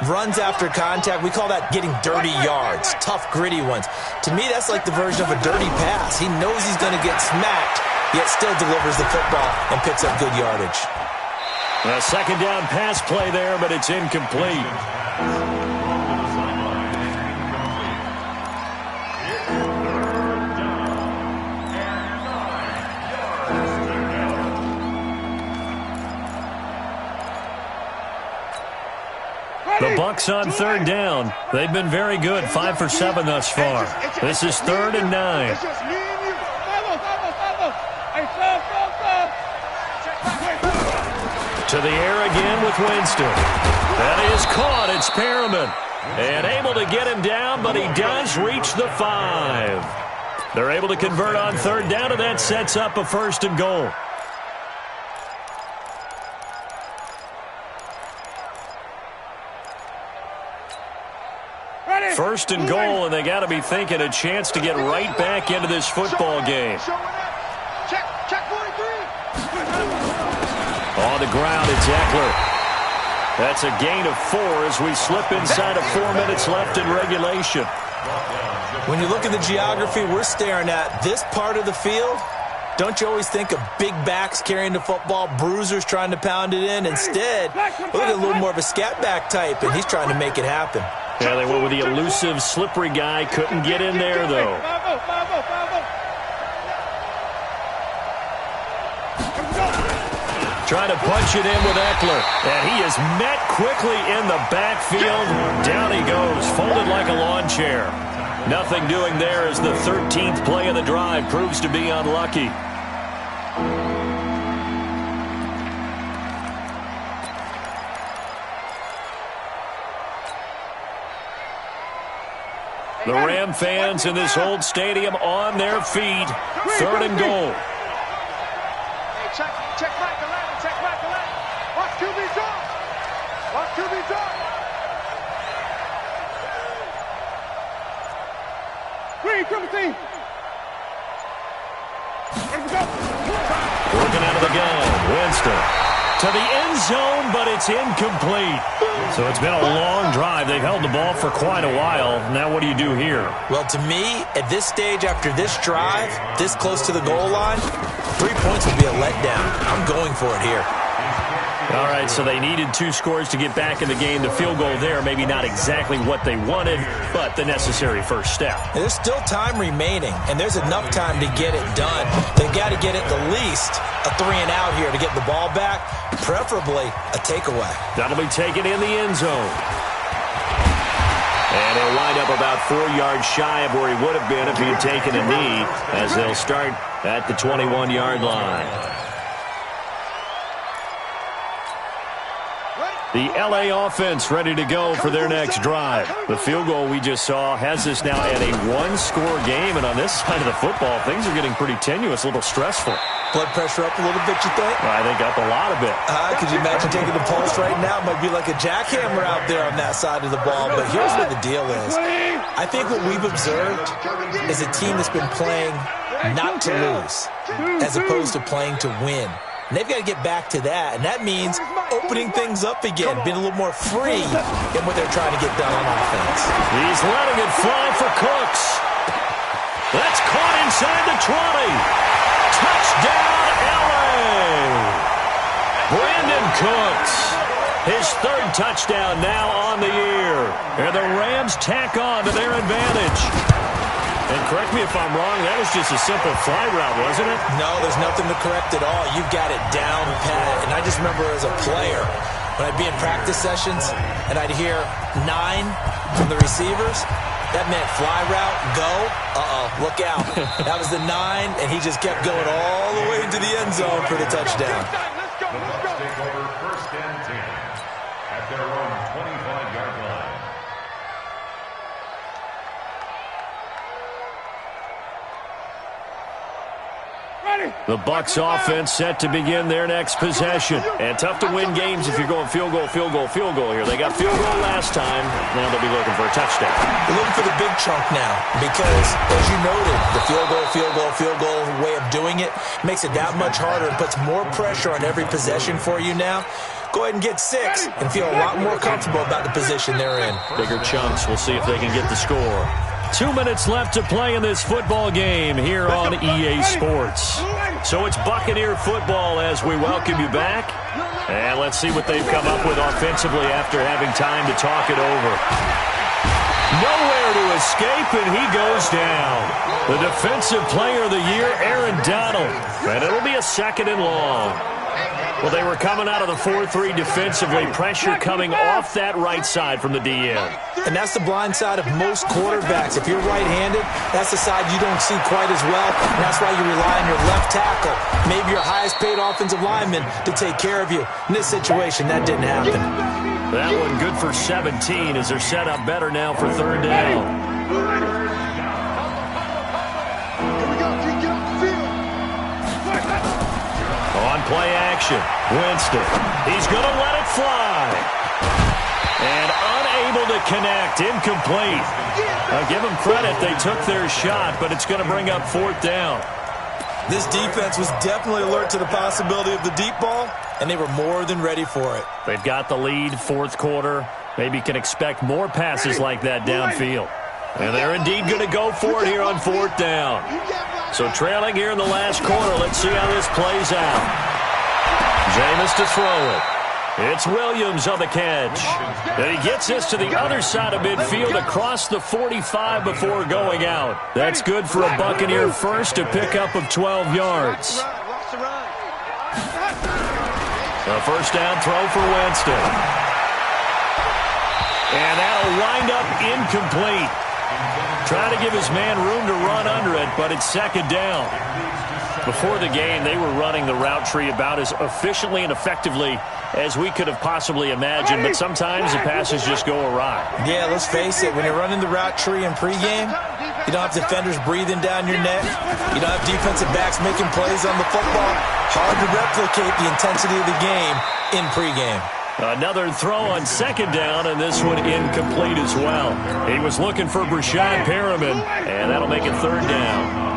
runs after contact, we call that getting dirty yards, tough, gritty ones. To me, that's like the version of a dirty pass. He knows he's going to get smacked, yet still delivers the football and picks up good yardage. A 2nd down pass play there, but it's incomplete. The Bucs on 3rd down. They've been very good, 5 for 7 thus far. This is 3rd and 9. To the air again with Winston. That is caught. It's Perriman. And able to get him down, but he does reach the 5. They're able to convert on 3rd down, and that sets up a 1st and goal. First and goal, and they got to be thinking a chance to get right back into this football game. Check 43. On the ground, it's Eckler. That's a gain of 4 as we slip inside of 4 minutes left in regulation. When you look at the geography we're staring at, this part of the field, don't you always think of big backs carrying the football, bruisers trying to pound it in? Instead, look at a little more of a scat back type, and he's trying to make it happen. Yeah, they went with the elusive, slippery guy. Couldn't get in there, though. Trying to punch it in with Eckler. And he is met quickly in the backfield. Down he goes, folded like a lawn chair. Nothing doing there as the 13th play of the drive proves to be unlucky. The Ram fans in this old stadium on their feet. 3rd and goal. Hey, check back 11. Check back 11. Watch QB drop. Watch QB drop. Green, triple team. Working out of the gun. Winston to the end zone, but it's incomplete. So it's been a long drive. They've held the ball for quite a while. Now what do you do here? Well, to me, at this stage, after this drive, this close to the goal line, 3 points would be a letdown. I'm going for it here. All right, so they needed 2 scores to get back in the game. The field goal there, maybe not exactly what they wanted, but the necessary first step. And there's still time remaining, and there's enough time to get it done. They've got to get at the least a 3-and-out here to get the ball back, preferably a takeaway. That'll be taken in the end zone. And he'll wind up about 4 yards shy of where he would have been if he had taken a knee, as they'll start at the 21-yard line. The L.A. offense ready to go for their next drive. The field goal we just saw has us now at a 1-score game, and on this side of the football, things are getting pretty tenuous, a little stressful. Blood pressure up a little bit, you think? I think up a lot of it. Could you imagine taking the pulse right now? It might be like a jackhammer out there on that side of the ball, but here's what the deal is. I think what we've observed is a team that's been playing not to lose as opposed to playing to win. And they've got to get back to that, and that means opening things up again, being a little more free in what they're trying to get done on offense. He's letting it fly for Cooks. That's caught inside the 20. Touchdown, L.A. Brandon Cooks. His 3rd touchdown now on the year. And the Rams tack on to their advantage. And correct me if I'm wrong, that was just a simple fly route, wasn't it? No, there's nothing to correct at all. You've got it down pat. And I just remember as a player, when I'd be in practice sessions and I'd hear 9 from the receivers, that meant fly route, go, look out. That was the 9, and he just kept going all the way into the end zone for the touchdown. The Bucs take over 1st and 10 at their own 25-yard line. The Bucs offense set to begin their next possession. And tough to win games if you're going field goal, field goal, field goal here. They got field goal last time. Now they'll be looking for a touchdown. They're looking for the big chunk now because, as you noted, the field goal way of doing it makes it that much harder and puts more pressure on every possession for you now. Go ahead and get 6 and feel a lot more comfortable about the position they're in. Bigger chunks. We'll see if they can get the score. 2 minutes left to play in this football game here on EA Sports. So it's Buccaneer football as we welcome you back. And let's see what they've come up with offensively after having time to talk it over. Nowhere to escape, and he goes down. The defensive player of the year, Aaron Donald. And it'll be a 2nd and long. Well, they were coming out of the 4-3 defensively. Pressure coming off that right side from the DN. And that's the blind side of most quarterbacks. If you're right-handed, that's the side you don't see quite as well. And that's why you rely on your left tackle, maybe your highest-paid offensive lineman, to take care of you. In this situation, that didn't happen. That one good for 17 as they're set up better now for 3rd down. On play action, Winston. He's going to let it fly. And unable to connect. Incomplete. Give them credit. They took their shot, but it's going to bring up 4th down. This defense was definitely alert to the possibility of the deep ball, and they were more than ready for it. They've got the lead, 4th quarter. Maybe can expect more passes like that downfield. And they're indeed going to go for it here on 4th down. So trailing here in the last quarter. Let's see how this plays out. Jameis to throw it. It's Williams on the catch. And he gets this to the other side of midfield across the 45 before going out. That's good for a Buccaneer first, a pickup of 12 yards. A first down throw for Winston. And that'll wind up incomplete. Trying to give his man room to run under it, but it's 2nd down. Before the game, they were running the route tree about as efficiently and effectively as we could have possibly imagined, but sometimes the passes just go awry. Yeah, let's face it, when you're running the route tree in pregame, you don't have defenders breathing down your neck. You don't have defensive backs making plays on the football. Hard to replicate the intensity of the game in pregame. Another throw on 2nd down, and this one incomplete as well. He was looking for Brashad Perriman, and that'll make it 3rd down.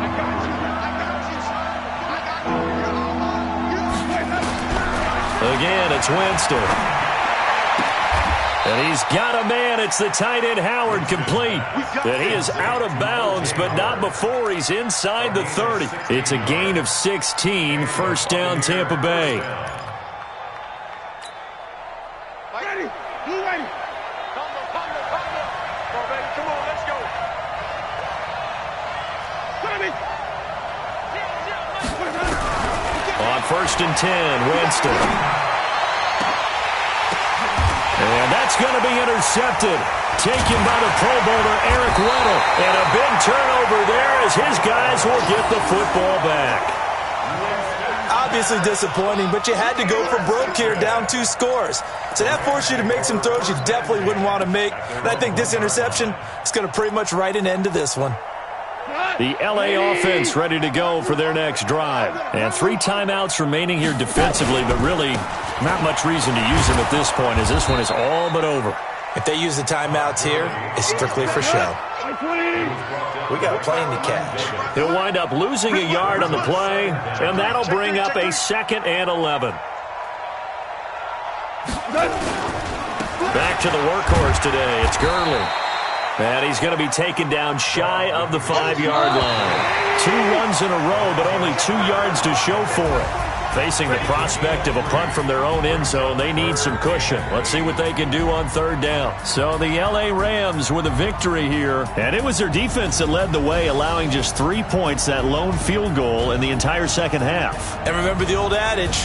Again, it's Winston. And he's got a man. It's the tight end, Howard, complete. And he is out of bounds, but not before he's inside the 30. It's a gain of 16, 1st down, Tampa Bay. Ready, blue ready. Combo. Come on, baby, come on, let's go. On 1st and 10, Winston. And that's going to be intercepted. Taken by the Pro Bowler, Eric Weddle. And a big turnover there as his guys will get the football back. Obviously disappointing, but you had to go for broke here, down 2 scores. So that forced you to make some throws you definitely wouldn't want to make. And I think this interception is going to pretty much write an end to this one. The L.A. offense ready to go for their next drive. And 3 timeouts remaining here defensively, but really not much reason to use them at this point as this one is all but over. If they use the timeouts here, it's strictly for show. We got a plane to catch. He'll wind up losing a yard on the play, and that'll bring up a 2nd and 11. Back to the workhorse today. It's Gurley. And he's going to be taken down shy of the 5-yard line. 2 runs in a row, but only 2 yards to show for it. Facing the prospect of a punt from their own end zone, they need some cushion. Let's see what they can do on 3rd down. So the L.A. Rams with a victory here. And it was their defense that led the way, allowing just 3 points, that lone field goal in the entire 2nd half. And remember the old adage,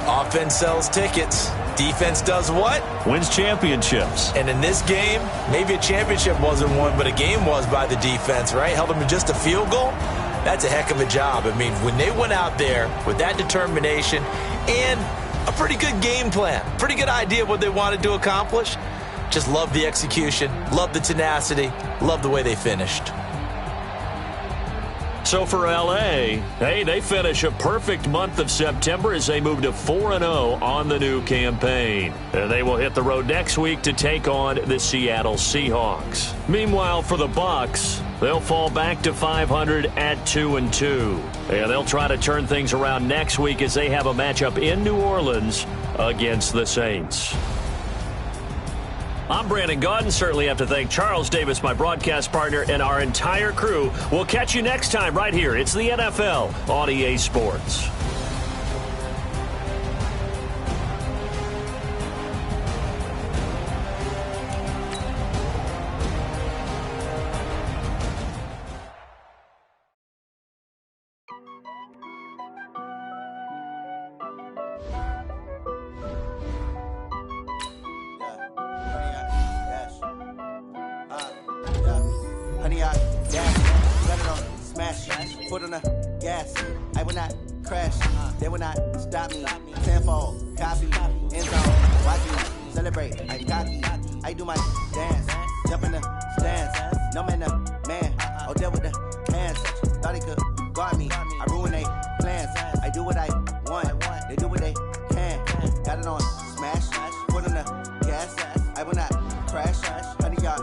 offense sells tickets. Defense does what? Wins championships. And in this game, maybe a championship wasn't won, but a game was by the defense, right? Held them to just a field goal. That's a heck of a job. I mean, when they went out there with that determination and a pretty good game plan, pretty good idea of what they wanted to accomplish, just love the execution, love the tenacity, love the way they finished. So for L.A., hey, they finish a perfect month of September as they move to 4-0 on the new campaign. And they will hit the road next week to take on the Seattle Seahawks. Meanwhile, for the Bucs, they'll fall back to 500 at 2-2. And they'll try to turn things around next week as they have a matchup in New Orleans against the Saints. I'm Brandon Gaudin. Certainly have to thank Charles Davis, my broadcast partner, and our entire crew. We'll catch you next time right here. It's the NFL on EA Sports. Foot on the gas, I will not crash, they will not stop me. Tenfold, copy, end zone, watch me celebrate. I cocky, I do my dance, jump in the stands, no man, man, oh there with the hands, thought he could guard me. I ruin they plans, I do what I want, they do what they can. Got it on smash, foot on the gas, I will not crash, 100 yards.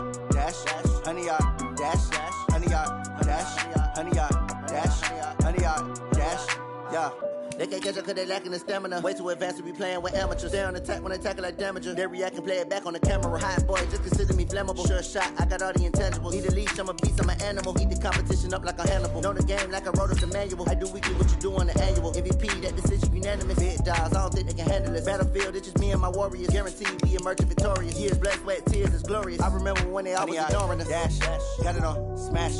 They can't catch up cause they lacking the stamina. Way too advanced to be playing with amateurs. They on attack when they tackle like damager. They react and play it back on the camera. Hot boy, just consider me flammable. Sure shot, I got all the intangibles. Need a leash, I'm a beast, I'm an animal. Heat the competition up like a Hannibal. Know the game like I wrote up the manual. I do weekly what you do on the annual. MVP, that decision unanimous. Big dogs, I don't think they can handle it. Battlefield, it's just me and my warriors. Guaranteed we emerge victorious. Years, blood, sweat, tears is glorious. I remember when they always ignoring us. Dash, got it on, smash,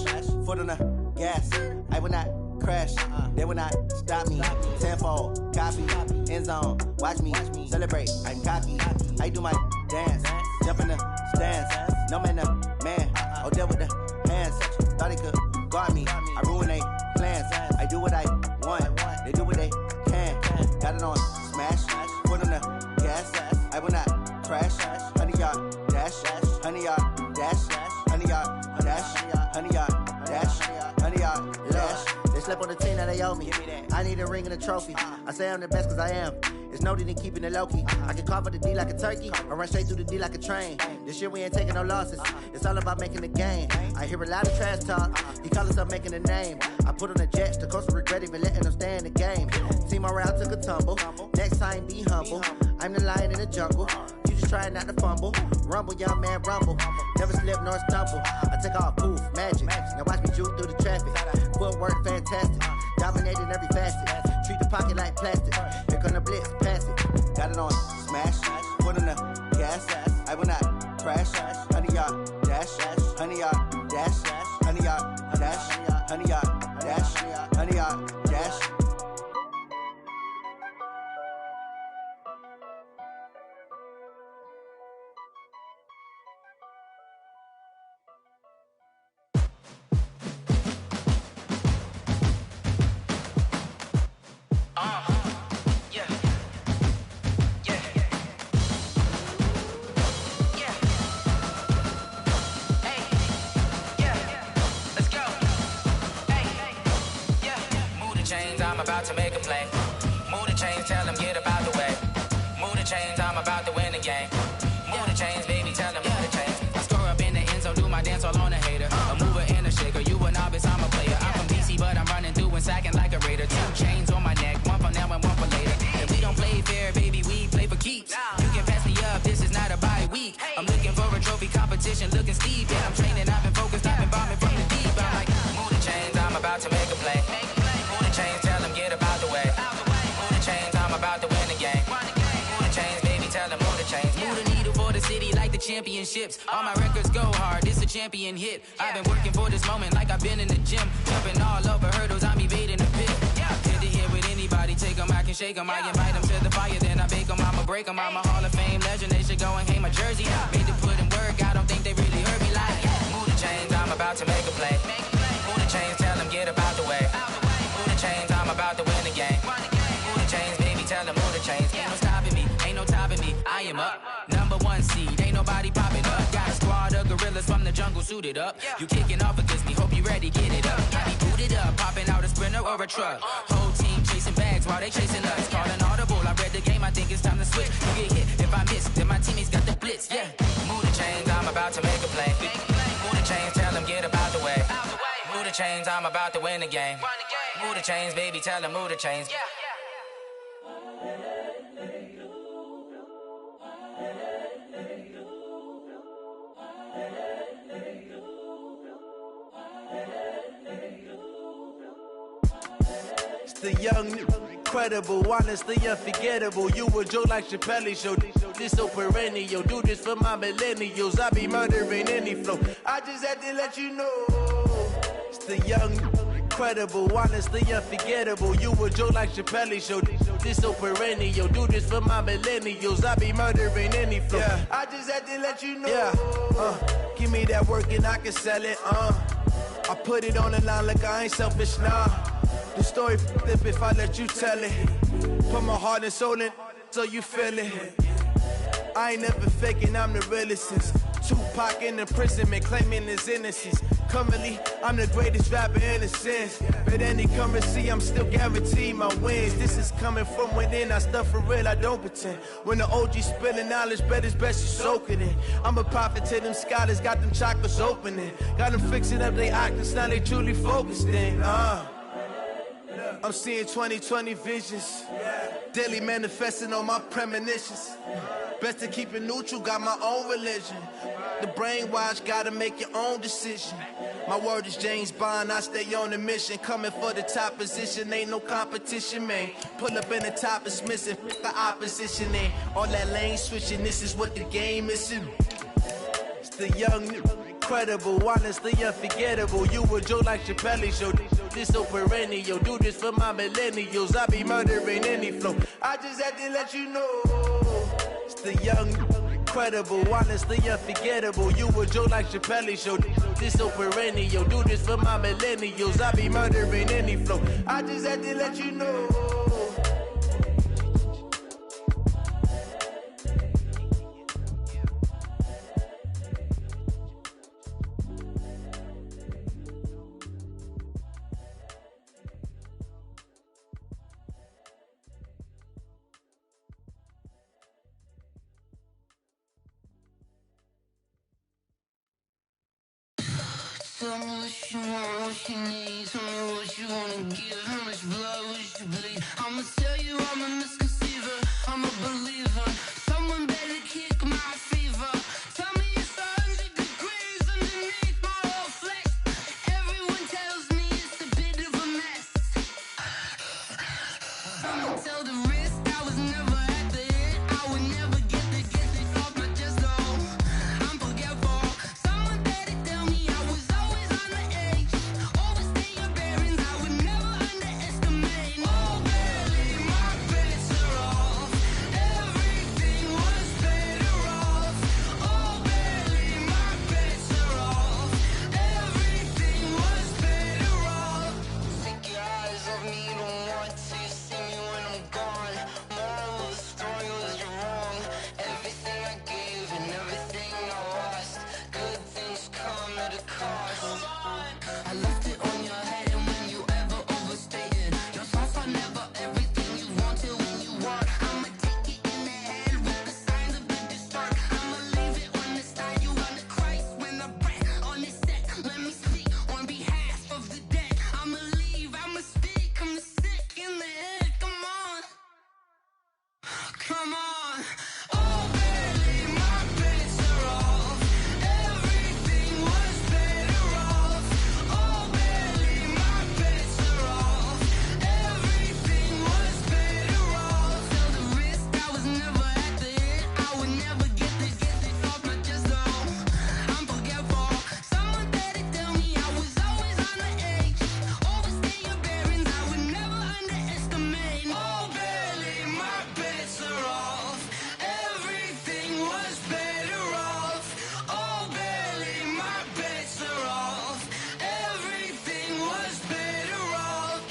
foot on the gas. I will not crash, they will not stop me. Tenfold, copy, end zone, watch me celebrate. I'm cocky, I do my dance, jump in the stands. No man, man, oh there with the hands. Thought they could guard me, I ruin they plans. I do what I want, they do what they can. Got it on, smash, foot on the gas. I will not crash, 100-yard dash, 100-yard dash, 100-yard dash, 100-yard dash, 100-yard dash. They slept on the team that they owe me. I need a ring and a trophy. I say I'm the best cause I am. It's noted in keeping it low-key. I can carve up the D like a turkey or run straight through the D like a train. This year we ain't taking no losses. It's all about making the game. I hear a lot of trash talk. He call himself making a name. I put on the Jets. The coach will regret even letting them stay in the game. Team morale took a tumble. Next time be humble. I'm the lion in the jungle. You just trying not to fumble. Rumble, young man, rumble. Never slip nor stumble. I take off, poof, magic. Now watch me juke through the traffic. Footwork fantastic. Dominating every facet. Treat the pocket like plastic. Here come the blitz, pass it. Got it on, smash. Foot on the gas. I will not crash. 100-yard dash. 100-yard dash. 100-yard dash. 100-yard dash. 100-yard dash. I'm about to make a play. Move the chains, tell them get about the way. Move the chains, I'm about to win the game. Move the chains, baby, tell them move the chains. I score up in the end zone, do my dance all on a hater. A mover and a shaker, you a novice, I'm a player. I'm from DC, but I'm running through and sacking like a raider. 2 chains on my neck, one for now and one for later. And we don't play fair, baby, we play for keeps. You can pass me up, this is not a bye week. I'm looking for a trophy competition, looking steep. Yeah, I'm training, I've been focused, I've been bombing from the deep. I'm like, move the chains, I'm about to make a play. Move the chains, tell them get about the way. Move the chains, I'm about to win the game. Move the chains, baby, tell them move the chains. Move the needle for the city like the championships. All my records go hard, this a champion hit. I've been working for this moment like I've been in the gym. Jumping all over hurdles, I'm evading the pit. Good to hear with anybody, take them, I can shake them. I invite them to the fire, then I bake them, I'ma break them. I'm a Hall of Fame legend, they should go and hang my jersey. Made to put in work, I don't think they really heard me like. Move the chains, I'm about to make a play. Move the chains, tell them get about the way. Move the chains, I'm about to win the game. Move the chains, baby, tell them move the chains. Ain't no stopping me, ain't no topping me. I am up, #1 seed, ain't nobody popping up. Got a squad of gorillas from the jungle suited up. You kicking off against me, hope you ready, get it up. I be booted up, popping out a Sprinter or a truck. Whole team chasing bags while they chasing us. Call an audible, I read the game, I think it's time to switch. You get hit, if I miss, then my teammates got the blitz, yeah. Move the chains, I'm about to make a play. Move the chains, tell them get about the way. Move the chains, I'm about to win the game. Move the chains, baby, tell them move the chains. It's the young, incredible, honestly unforgettable. You a joke like Chappelle show. This so perennial. Do this for my millennials. I be murdering any flow. I just had to let you know. It's the young, incredible, honestly unforgettable. You a joke like Chappelle show. This so perennial. Do this for my millennials. I be murdering any flow. Yeah. I just had to let you know. Yeah. Give me that work and I can sell it. I put it on the line like I ain't selfish, nah. The story flip if I let you tell it. Put my heart and soul in so you feel it. I ain't never faking, I'm the realest since Tupac in imprisonment, claiming his innocence. Currently, I'm the greatest rapper in a sense. But any currency, I'm still guaranteed my wins. This is coming from within, I stuff for real, I don't pretend. When the OG spilling knowledge, bet it's best you soak it in. I'm a prophet to them scholars, got them chakras opening. Got them fixing up they octaves, now they truly focused in. I'm seeing 20/20 visions. Daily manifesting on my premonitions. Best to keep it neutral, got my own religion. The brainwash, gotta make your own decision. My word is James Bond, I stay on a mission. Coming for the top position, ain't no competition, man. Pull up in the top, it's missing, the opposition, ain't all that lane switching, this is what the game is. It's the young, incredible, honestly unforgettable. You a Joe like Chappelle show. This so perennial, do this for my millennials. I be murdering any flow. I just had to let you know. It's the young, incredible, honestly unforgettable. You a Joe like Chappelle show. This so perennial, do this for my millennials. I be murdering any flow. I just had to let you know. Tell me what you want, what you need. Tell me what you wanna give. How much blood would you bleed? I'ma tell you I'm a misconceiver. I'm a believer. Someone better kick my fever. Tell me it's 100 degrees underneath my whole flesh. Everyone tells me it's a bit of a mess. I'ma tell the risk I was never at the hit. I would never get it off my chest though. I'm forgetful. Someone better tell me I was always on the edge. Overstay your bearings, I would never underestimate. Oh, barely, my bets are off. Everything was better off. Oh, barely, my bets are off. Everything was better off. Take your eyes off me, don't want to see me when I'm gone. Moral of the story was you're wrong. Everything I gave and everything I lost. Good things come at a cost. I left it on your head, and when you ever overstated your thoughts are never everything you wanted when you want. I'ma take it in the head with the signs of the distort. I'ma leave it on the side. You on the Christ when I breath on this set. Let me speak on behalf of the dead. I'ma leave, I'ma speak. I'm sick in the head. Come on, come on. Oh, barely, my bets are off. Everything was better off. Oh, barely, my bets are off. Everything was better off. Tell the risk I was never at the hit. I would never get it off my chest though. I'm forgetful. Someone better tell me I was always on the edge. Overstay your bearings, I would never underestimate. Oh, barely, my bets are off. Everything was better off. Oh, barely, my bets are off. Everything was better off.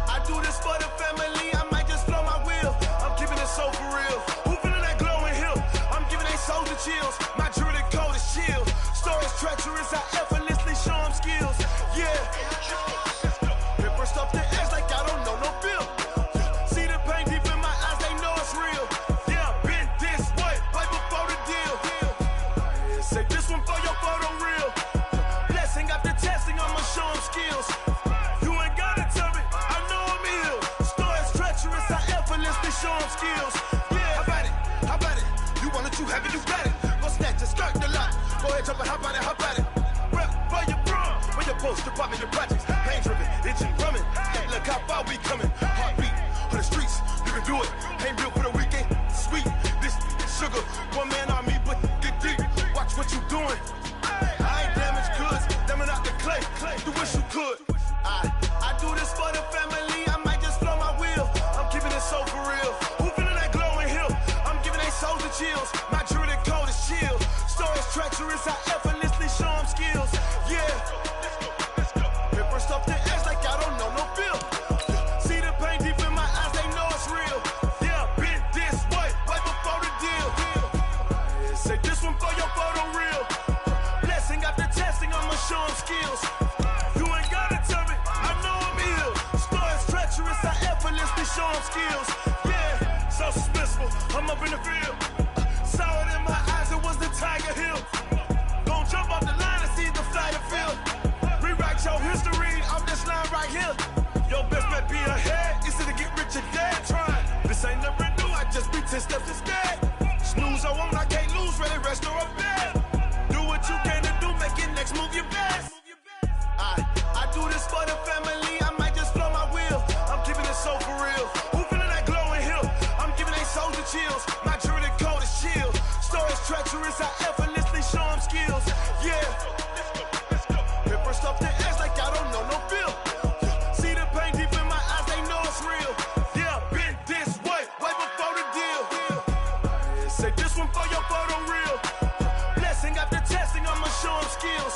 I do this for the family, I might just blow my wheel. I'm keeping it so for real. Who feeling that glowing hill? I'm giving they souls the chills. My druidic code is chill. Stories treacherous, I effortlessly show them skills. Yeah. Paper stuff the edge like I don't know no bill. See the pain deep in my eyes, they know it's real. Yeah, been this way, right before the deal. Say this one for your photo reel. Blessing after testing, I'ma show them skills. You ain't gotta tell me, I know I'm ill. Stories treacherous, I effortlessly show them skills. Yeah, how about it? How about it? You want it, you have it, you got it. Go snatch it, skirt the lot. Go ahead, jump it, how about it? How about it? Rep for your brum, where your post, department, your projects. Pain driven, itching, drumming. Hey, look how far we coming. Heartbeat on the streets, you can do it. Ain't built for the weekend. Sweet, this sugar, one man army, but get deep. Watch what you doing. I ain't damaged goods, damn out the clay. You wish you could. I do this for the family, I might just blow my wheel. I'm keeping it so for real. Who feeling that glowing hill? I'm giving they souls the chills. My druidic code is chill. Stories treacherous, I effortlessly show them skills. Yeah. Paper stuff the edge like I don't know no bill. See the pain deep in my eyes, they know it's real. Yeah, been this way, right before the deal. Say this one for your photo reel. Blessing after testing, I'ma show them skills. You ain't gotta tell me, I know I'm ill. Stories treacherous, I effortlessly show them skills. Yeah, so suspenseful, I'm up in the field. Saw it in my eyes, it was the Tiger Hill. Gon' jump off the line and see the fly the field. be ahead, easy to get rich or dead trying. This ain't never new, I just be 10 steps instead. Snooze, I won't, I can't lose, ready, rest or a bed. Do what you can to do, make your next move your best. I do this for the family, I might just blow my wheel. I'm keeping it so for real. Who feeling that glowing hill? I'm giving they souls the chills. My jewelry cold is chill. Stories treacherous, I effortlessly show them skills. Yeah. Hit first off the edge like I don't know no feel. See the pain deep in my eyes, they know it's real. Yeah, been this way before the deal. Say this one for your photo reel. Blessing after testing, I'ma show them skills.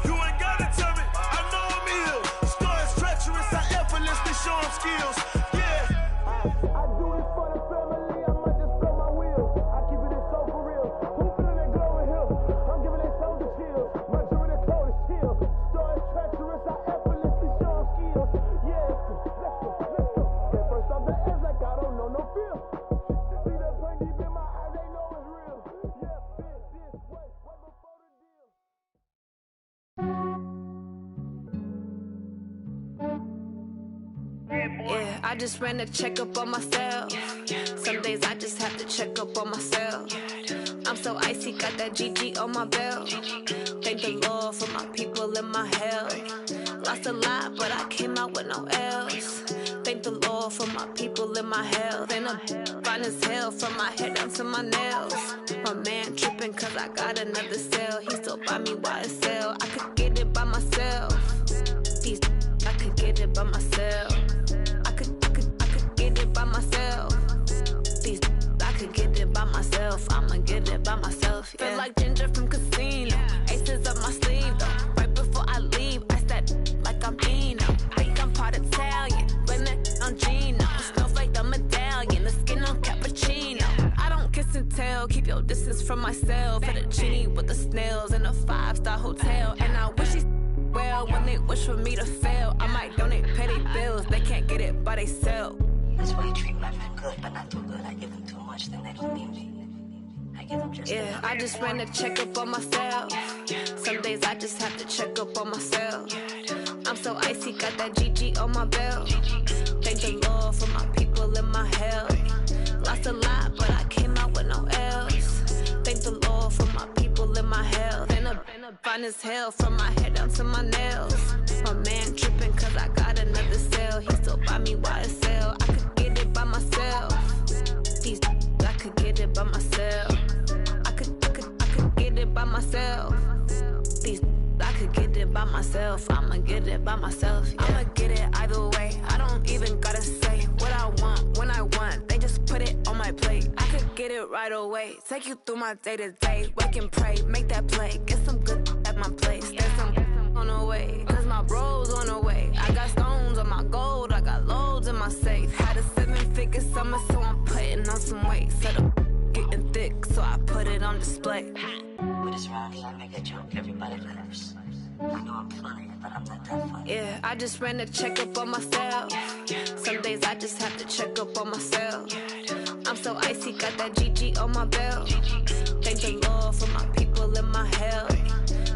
You ain't gotta tell me, I know I'm ill. Stories treacherous, I effortlessly show them skills. Yeah. I do this for the family, I might just blow my wheel. I keep it so for real. Who feeling that glowing hill? I'm giving they souls the chills. My jewelry cold is chill. Stories treacherous, I effortlessly show them skills. Yeah, let's go. Get first off the edge like I don't know no feel. See that pain deep in my eyes, they know it's real. Yeah, been this way before the deal. Yeah, I just ran a checkup on myself. Some days I just have to check up on myself. I'm so icy, got that GG on my belt. Thank the Lord for my people and my health. Lost a lot, but I came out with no L's. Thank the Lord for my people and my health. And I'm fine as hell from my head down to my nails. My man tripping cause I got another cell. He still buy me YSL. I could get it by myself. These I could get it by myself. I could get it by myself. These I could get it by myself. I'ma get it by myself. Yeah. Feel like Ginger from Casino. Aces up my sleeve though. Right before I leave, I said like I'm Dino. Think I'm part Italian. Blame it on Gino. Snowflake the medallion. The skin on cappuccino. I don't kiss and tell. Keep your distance from myself. At a genie with the snails in a 5-star hotel. And I wish he well when they wish for me to fail. I might donate petty bills. They can't get it by they sell. That's why you treat my men good, but not too good. I give them too much, then they don't need me. I give them just yeah, I just ran a checkup on myself. Some days I just have to check up on myself. I'm so icy, got that GG on my belt. Thank the Lord for my people and my health. Lost a lot, but I came out with no L's. Thank the Lord for my people and my health. And I'm fine as hell from my head down to my nails. My man tripping cause I got another cell. He still buy me YSL. I could get it by myself. These I could get it by myself. I could get it by myself. These I could get it by myself. I'ma get it by myself. Yeah. I'ma get it either way. I don't even gotta say what I want when I want. They just put it on my plate. I could get it right away. Take you through my day to day. Wake and pray, make that play. Get some good at my place. There's some on the way. Cause my bros on the way. I got stones on my gold. I got loads in my safe. Had a 7-figure summer, so I'm putting on some weight. Set up getting thick, so I put it on display. With this round here, I make a joke, everybody laughs. I know I'm funny, but I'm not that funny. Yeah, I just ran a checkup on myself. Some days I just have to check up on myself. I'm so icy, got that GG on my belt. Thank the Lord for my people and my health.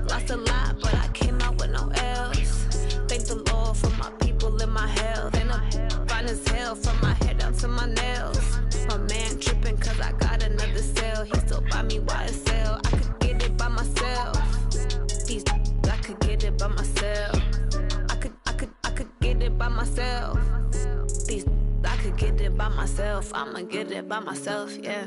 Lost a lot, but I came out with no L's. Thank the Lord for my people and my health. And I'm fine as hell from my head down to my nails. My man tripping cause I got another cell. He still buy me YSL. I could get it by myself. These I could get it by myself. I could get it by myself. These I could get it by myself. I'ma get it by myself, yeah.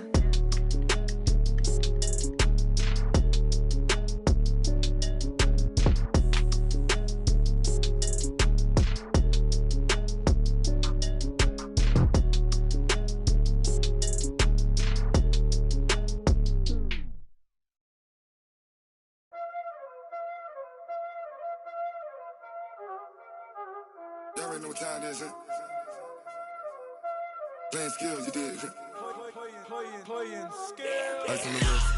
Y'all already know what time it is, huh? Playing skills, you did. Playing skills. Ice on the wrist,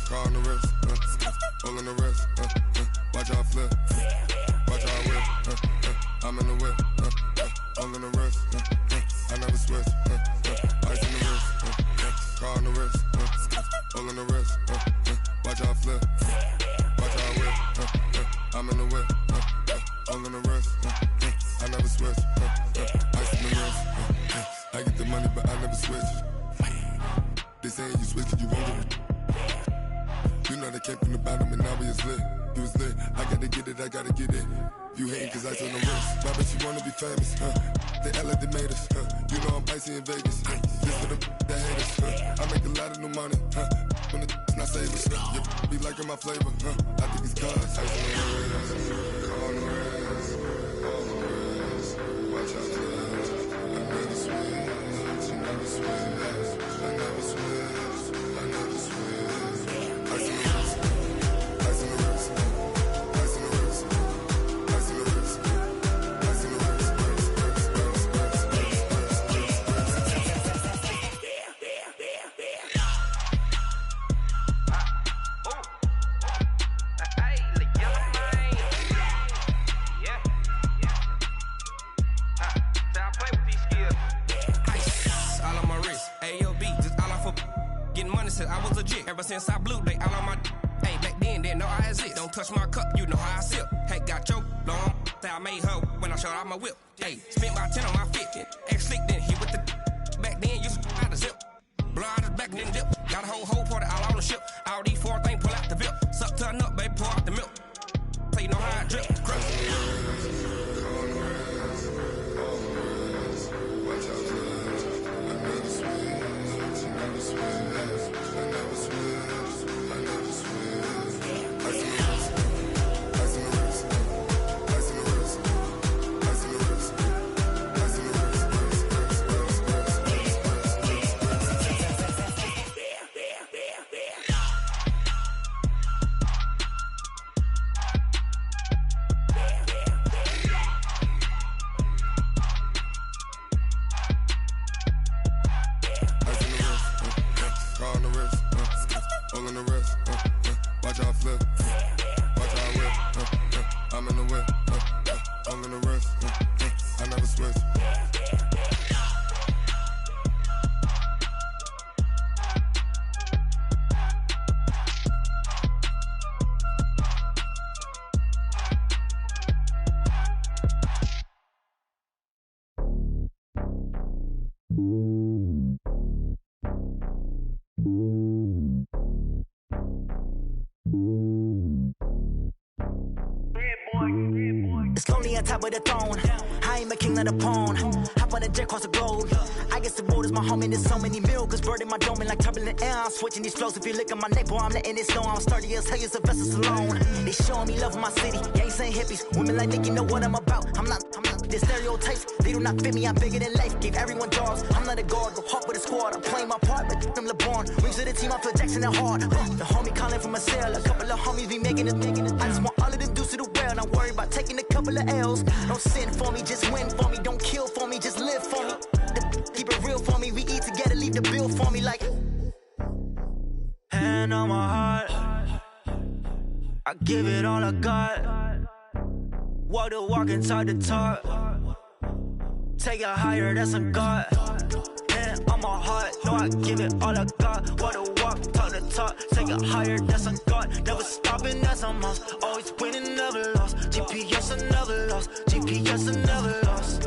car on the wrist, hole in the wrist, watch out flip, watch out whip, I'm in the whip, hole in the wrist, I never switch, ice on the wrist, car on the wrist, hole in the wrist, watch out flip, watch out whip, I'm in the whip, hole in the wrist, I never switch, switch. They saying you switch, you won't get. You know they came from the bottom and now we is lit. You was lit, I gotta get it, I gotta get it. You hating cause I on the wrist. My bitch, you wanna be famous, They act like they made us, You know I'm icy in Vegas, This for the that hate us, I make a lot of new money, When it's not savers, You be liking my flavor, I think it's cause ice on the wrist, on the wrist, on the wrist. Watch out, I never switch, you never switch, I never switch, I never switch. Ice on the wrist, ice on the wrist, ice on the wrist, ice on the wrist, ice on the wrist, all on my wrist, AOB, just all off of getting money since I was legit. Ever since I blew, they all on my. Hey, back then, didn't know I exist. Don't touch my cup, you know how I sip. Hey, got your long. Say I made her when I showed out my whip. Hey, spent my 10 on my fit. Ex-slick, then hit with the. Back then, used to out the zip. Blow out his back and then dip. Got a whole party all on the ship. All these 4 things, pull out the VIP. Suck to a nut, baby, pour out the milk. So you know how I drip. Crush. Watch out flip, watch out whip, I'm in the whip, I'm in the wrist, I never switch. It's lonely on top of the throne. I ain't a king of the pawn. Hop on a jet across the globe. I guess the road is my home and there's so many miracles burning my dome and like turbulent air. I'm switching these flows. If you look at my neck, boy, I'm letting it snow. I'm sturdy as hell, it's a vessel alone. They showing me love in my city. Gangs ain't hippies. Women like Nick, you know what I'm about. I'm not the stereotypes. They do not fit me. I'm bigger than life. Gave everyone jobs. I'm not a guard. Go hard with a squad. I'm playing my part like them LeBron. Rings to the team. I feel Jackson and hard. The homie calling from a cell. A couple of homies be making it. I just want all of them dudes to the well. Not worry about taking a couple of L's. Don't sin for me, just win for me. Don't kill for me, just live for me. Keep it real for me. We eat together, leave the bill for me like. Hand on my heart, I give it all I got. Walk the walk and talk the talk. Take it higher, that's a God. Hand on my heart, no, I give it all I got. Walk the walk, talk the talk. Take it higher, that's a God. Never stopping, that's a must. Always winning, never lost. GPS, I never lost. GPS, I never lost.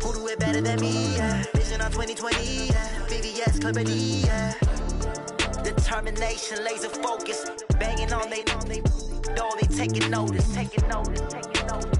Who do it better than me? Yeah. Vision on 2020. Yeah. VVS, Clippity. Yeah. Determination, laser focus. Banging on they door, they taking notice. Taking notice, taking notice.